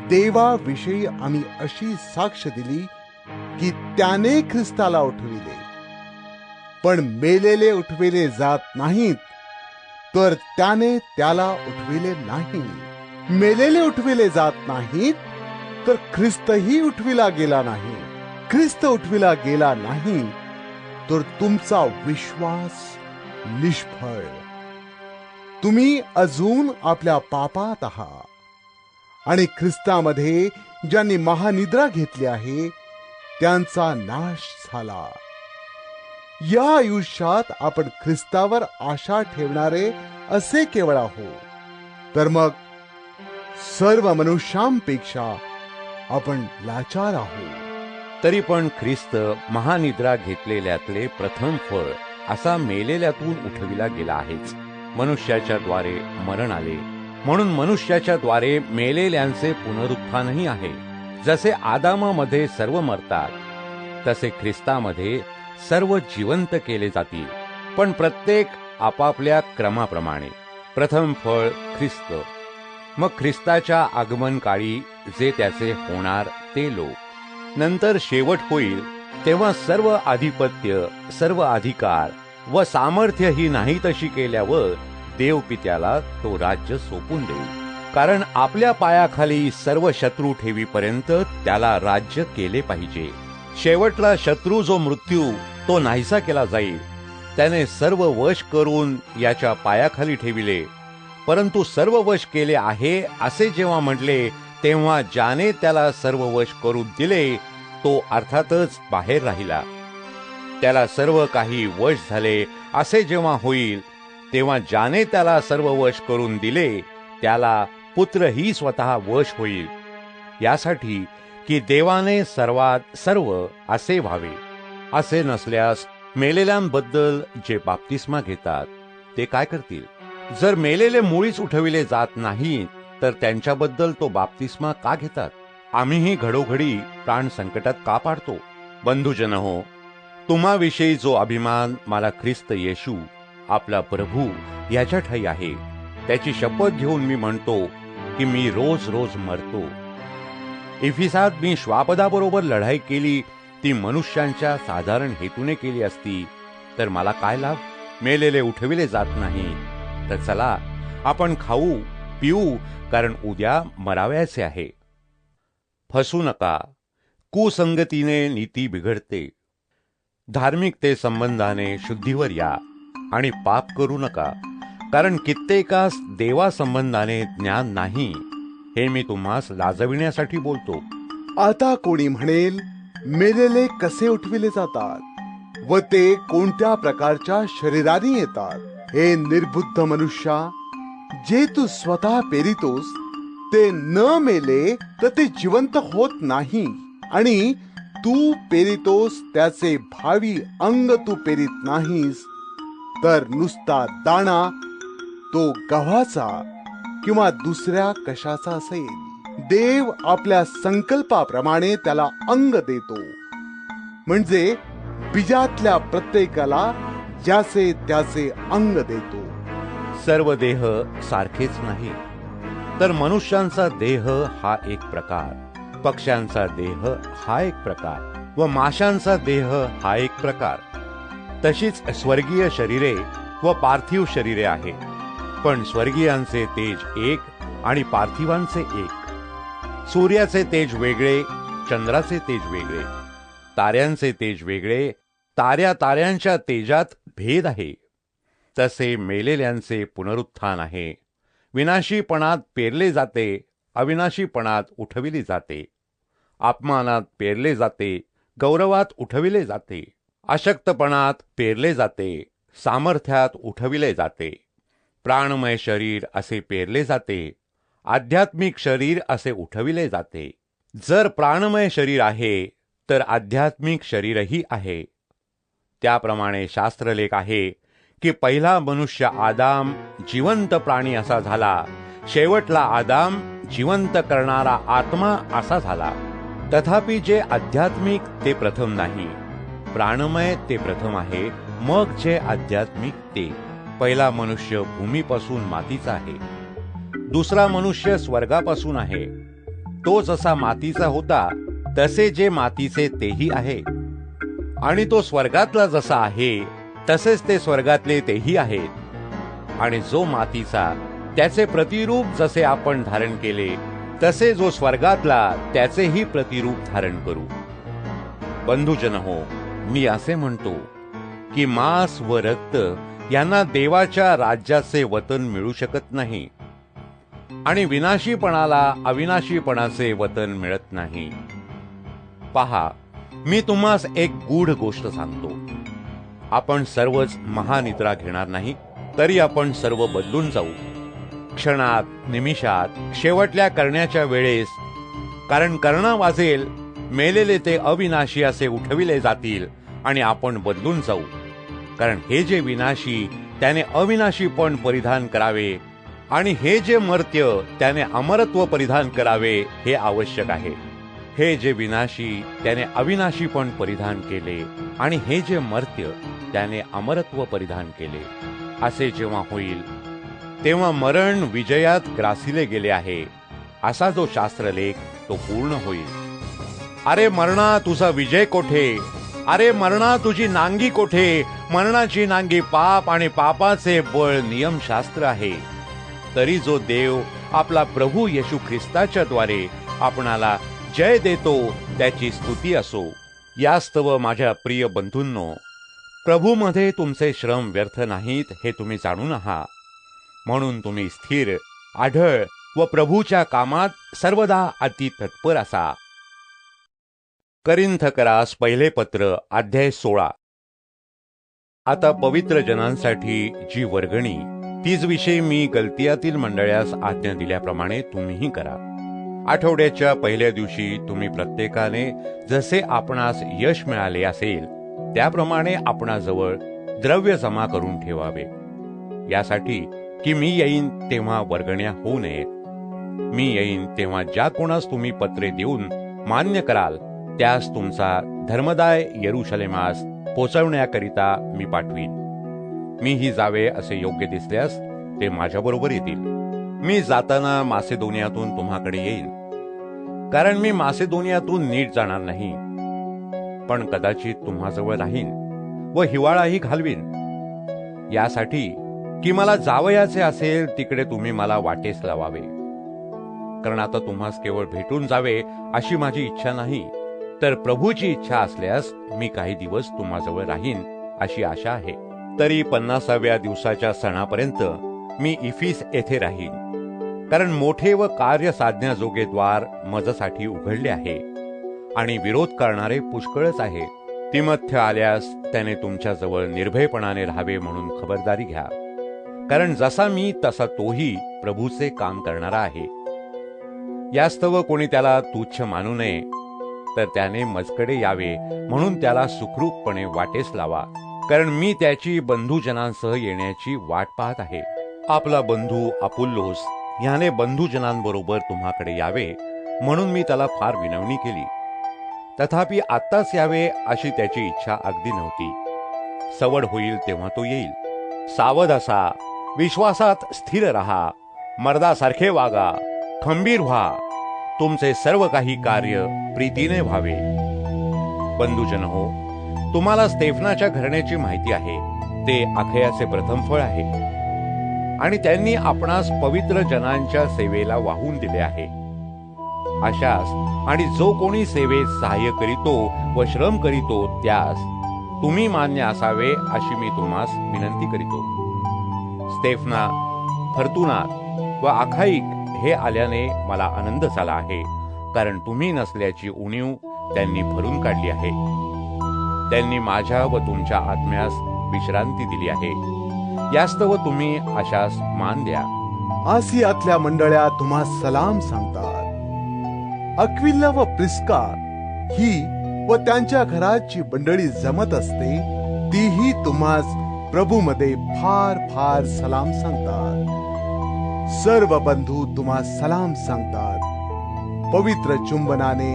Speaker 2: देवाविषयी आम्ही अशी साक्ष दिली की त्याने ख्रिस्ताला उठविले. पण मेलेले उठविले जात नाहीत, तर त्याने त्याला उठविले नाही. मेलेले उठविले जात नाहीत, तर ख्रिस्तही उठविला गेला नाही. ख्रिस्त उठविला गेला नाही, तर तुमचा विश्वास निष्फळ. तुम्ही अजून आपल्या पापात आहात, आणि ख्रिस्तामध्ये ज्यांनी महानिद्रा घेतली आहे त्यांचा नाश झाला. या आयुष्यात आपण ख्रिस्तावर आशा ठेवणारे असे केवळ आहोत, तर मग सर्व मनुष्यांपेक्षा आपण लाचार आहोत.
Speaker 1: तरी पण ख्रिस्त महानिद्रा घेतलेल्यातले प्रथम फळ असा मेलेल्यातून उठविला गेला आहेच. मनुष्याच्या द्वारे मरण आले, म्हणून मनुष्याच्या द्वारे मेलेल्यांचे पुनरुत्थानही आहे. जसे आदामामध्ये सर्व मरतात, तसे ख्रिस्तामध्ये सर्व जिवंत केले जातील, पण प्रत्येक आपापल्या क्रमाप्रमाणे. प्रथम फळ ख्रिस्त, मग ख्रिस्ताच्या आगमन काळी जे त्याचे होणार ते लोक. नंतर शेवट होईल तेव्हा सर्व आधिपत्य, सर्व अधिकार व सामर्थ्य ही नाही तशी केल्यावर देव पित्याला तो राज्य सोपून देईल. कारण आपल्या पायाखाली सर्व शत्रू ठेवीपर्यंत त्याला राज्य केले पाहिजे. शेवटला शत्रू जो मृत्यू, तो नाहीसा केला जाईल. त्याने सर्व वश करून याच्या पायाखाली ठेविले. परंतु सर्व वश केले आहे असे जेव्हा म्हटले, तेव्हा ज्याने त्याला सर्व वश करून दिले तो अर्थातच बाहेर राहिला. त्याला सर्व काही वश झाले असे जेव्हा होईल, तेव्हा ज्याने त्याला सर्व वश करून दिले त्याला पुत्रही स्वतः वश होईल, यासाठी की देवाने सर्वात सर्व असे व्हावे. असे नसल्यास मेलेल्यांबद्दल जे बाप्तिस्मा घेतात ते काय करतील? जर मेलेले मुळीच उठविले जात नाहीत, तर त्यांच्याबद्दल तो बाप्तिस्मा का घेतात? आम्हीही घडोघडी प्राण संकटात का पाडतो? बंधुजन हो, तुम्हाविषयी जो अभिमान मला ख्रिस्त येशू आपला प्रभू याच्या ठाई आहे, त्याची शपथ घेऊन मी म्हणतो की मी रोज रोज मरतो. इफिसात मी श्वापदाबरोबर लढाई केली, ती मनुष्यांच्या साधारण हेतूने केली असती तर मला काय लाभ? मेलेले उठविले जात नाही, तर चला आपण खाऊ पिऊ, कारण उद्या मरावयाचे आहे. फसू नका, कुसंगतीने नीती बिघडते. धार्मिकते संबंधाने शुद्धीवर या आणि पाप करू नका, कारण कित्येकास देवा संबंधाने ज्ञान नाही. हे मी तुम्हास लाजविण्यासाठी बोलतो.
Speaker 2: आता कोणी म्हणेल, मेलेले कसे उठविले जातात व ते कोणत्या प्रकारच्या शरीराने येतात? हे निर्बुद्ध मनुष्या, जे तू स्वतः पेरितोस ते न मेले तर ते जिवंत होत नाही, आणि तू पेरितोस त्याचे भावी अंग तू पेरीत नाहीस, तर नुसता दाणा तो गव्हाचा किंवा दुसऱ्या कशाचा असेल. देव आपल्या संकल्पाप्रमाणे त्याला अंग देतो, म्हणजे बीजातल्या प्रत्येकाला ज्याचे त्याचे अंग देतो.
Speaker 1: सर्व देह सारखेच नाही, तर मनुष्यांचा देह हा एक प्रकार, पक्ष्यांचा देह हा एक प्रकार व माशांचा देह हा एक प्रकार. तशीच स्वर्गीय शरीरे व पार्थिव शरीरे आहे, पण स्वर्गीयांचे तेज एक आणि पार्थिवांचे एक. सूर्याचे तेज वेगळे, चंद्राचे तेज वेगळे, ताऱ्यांचे तेज वेगळे, ताऱ्यांच्या तेजात भेद आहे. तसे मेलेल्यांचे पुनरुत्थान आहे. विनाशीपणात पेरले जाते, अविनाशीपणात उठविले जाते. अपमानात पेरले जाते, गौरवात उठविले जाते. अशक्तपणात पेरले जाते, सामर्थ्यात उठविले जाते. प्राणमय शरीर असे पेरले जाते, आध्यात्मिक शरीर असे उठविले जाते. जर प्राणमय शरीर आहे तर आध्यात्मिक शरीरही आहे. त्याप्रमाणे शास्त्रलेख आहे की पहिला मनुष्य आदाम जिवंत प्राणी असा झाला, शेवटला आदाम जिवंत करणारा आत्मा असा झाला. तथापि जे आध्यात्मिक ते प्रथम नाही, प्राणमय ते प्रथम आहे, मग जे आध्यात्मिक ते. पहिला मनुष्य भूमीपासून मातीचा आहे, दुसरा मनुष्य स्वर्गापासून आहे. तो जसा मातीचा होता तसे जे मातीचे तेही आहे, आणि तो स्वर्गातला जसा आहे तसेच ते स्वर्गातले तेही आहेत. आणि जो मातीचा त्याचे प्रतिरूप जसे आपण धारण केले, तसे जो स्वर्गातला त्याचेही प्रतिरूप धारण करू. बंधुजन हो, मी असे म्हणतो की मांस व रक्त यांना देवाच्या राज्याचे वतन मिळू शकत नाही, आणि विनाशीपणाला अविनाशीपणाचे वतन मिळत नाही. पहा, मी तुम्हास एक गूढ गोष्ट सांगतो. आपण सर्वच महानिद्रा घेणार नाही, तरी आपण सर्व बदलून जाऊ, क्षणात, निमिषात, शेवटल्या करण्याच्या वेळेस. कारण कर्ण वाजेल, मेलेले ते अविनाशी असे उठविले जातील, आणि आपण बदलून जाऊ. कारण हे जे विनाशी त्याने अविनाशी पण परिधान करावे, आणि हे जे मर्त्य त्याने अमरत्व परिधान करावे हे आवश्यक आहे. हे जे विनाशी त्याने अविनाशी पण परिधान केले, आणि हे जे मर्त्य त्याने अमरत्व परिधान केले. असे जेव्हा होईल तेव्हा मरण विजयात ग्रासिले गेले आहे, असा जो शास्त्रलेख तो पूर्ण होईल. अरे मरणा, तुझा विजय कोठे? अरे मरणा, तुझी नांगी कोठे? मरणाची नांगी पाप, आणि पापाचे बळ नियमशास्त्र आहे. तरी जो देव आपला प्रभू येशू ख्रिस्ताच्या द्वारे आपणाला जय देतो, त्याची स्तुती असो. यास्तव माझ्या प्रिय बंधूंनो, प्रभूमध्ये तुमचे श्रम व्यर्थ नाहीत हे तुम्ही जाणून आहात. म्हणून तुम्ही स्थिर, आढळ व प्रभूच्या कामात सर्वदा अति तत्पर असा. करिंथकरास पहिले पत्र अध्याय 16. आता पवित्र जनांसाठी जी वर्गणी, तीच विषयी मी गलतियातील मंडळास आज्ञा दिल्याप्रमाणे तुम्हीही करा. आठवड्याच्या पहिल्या दिवशी तुम्ही प्रत्येकाने जसे आपणास यश मिळाले असेल त्याप्रमाणे आपणाजवळ द्रव्य जमा करून ठेवावे, यासाठी की मी येईन तेव्हा वर्गण्या होऊ नयेत. मी येईन तेव्हा ज्या कोणास तुम्ही पत्रे देऊन मान्य कराल त्यास तुमचा धर्मदाय यरुशलेमास पोचवण्याकरिता मी पाठवीन. मीही जावे असे योग्य दिसल्यास ते माझ्याबरोबर येतील. मी जाताना मासेदोनियातून तुम्हाकडे येईन, कारण मी मासेदोनियातून नीट जाणार नाही, पण कदाचित तुम्हाजवळ राहीन व हिवाळाही घालवीन, यासाठी की मला जावयाचे असेल तिकडे तुम्ही मला वाटेस लावावे. कारण आता तुम्हास केवळ भेटून जावे अशी माझी इच्छा नाही, तर प्रभूची इच्छा असल्यास मी काही दिवस तुम्हाजवळ राहीन अशी आशा आहे. तरी 50व्या दिवसाच्या सणापर्यंत मी इफिस येथे राहीन, कारण मोठे व कार्य साधण्याजोगे द्वार माझ्यासाठी उघडले आहे, आणि विरोध करणारे पुष्कळच आहे. तिमथ्य आल्यास त्याने तुमच्याजवळ निर्भयपणाने राहावे म्हणून खबरदारी घ्या, कारण जसा मी तसा तोही प्रभूचे काम करणारा आहे. यास्तव कोणी त्याला तुच्छ मानू नये, तर त्याने मजकडे यावे म्हणून त्याला सुखरूपपणे वाटेस लावा, कारण मी त्याची बंधुजनांसह येण्याची वाट पाहत आहे. आपला बंधू अपुल्लोस ह्याने बंधुजनांबरोबर तुम्हाकडे यावे म्हणून मी त्याला फार विनवणी केली. तथापि आत्ताच यावे अशी त्याची इच्छा अगदी नव्हती. सवड होईल तेव्हा तो येईल. सावध असा, विश्वासात स्थिर रहा, मर्दासारखे वागा, खंबीर व्हा. तुमचे सर्व काही कार्य प्रीतीने व्हावे. बंधुजन हो, तुम्हाला स्तेफनाच्या घराण्याची माहिती आहे. ते अखयाचे प्रथम फळ आहे आणि त्यांनी आपणास पवित्र जनांच्या सेवेला वाहून दिले आहे. अशास आणि जो कोणी सेवेत सहाय्य करीतो व श्रम करीतो त्यास तुम्ही मान्य असावे अशी मी तुम्हास विनंती करीतो. स्तेफना, फर्तुनात व अखाईक हे आल्याने मला आनंद झाला आहे, कारण तुम्ही नसल्याची उणीव त्यांनी भरून काढली आहे. त्यांनी माझ्या व तुमच्या आत्म्यास विश्रांती दिली आहे. यास्तव तुम्ही अशास मान द्या.
Speaker 2: आसियातल्या मंडळ्या तुम्हा सलाम सांगतात. अक्विला व प्रिस्का ही व त्यांच्या घराची मंडळी जमत असते, तीही तुम्हास प्रभूमध्ये फार फार सलाम सांगतात. सर्व बंधू तुम्हा सलाम सांगतात. पवित्र चुंबनाने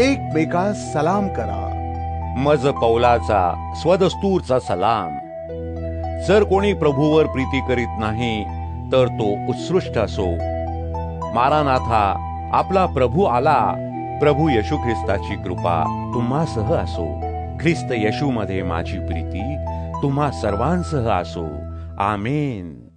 Speaker 2: एकमेकास सलाम करा.
Speaker 1: मज पौलाचा स्वदस्तूरचा सलाम. जर कोणी प्रभूवर प्रीती करीत नाही तर तो उत्सृष्ट असो. मारानाथा, आपला प्रभू आला. प्रभू येशू ख्रिस्ताची कृपा तुम्हासह असो. ख्रिस्त येशूमध्ये माझी प्रीती तुम्हा सर्वांसह असो. आमेन.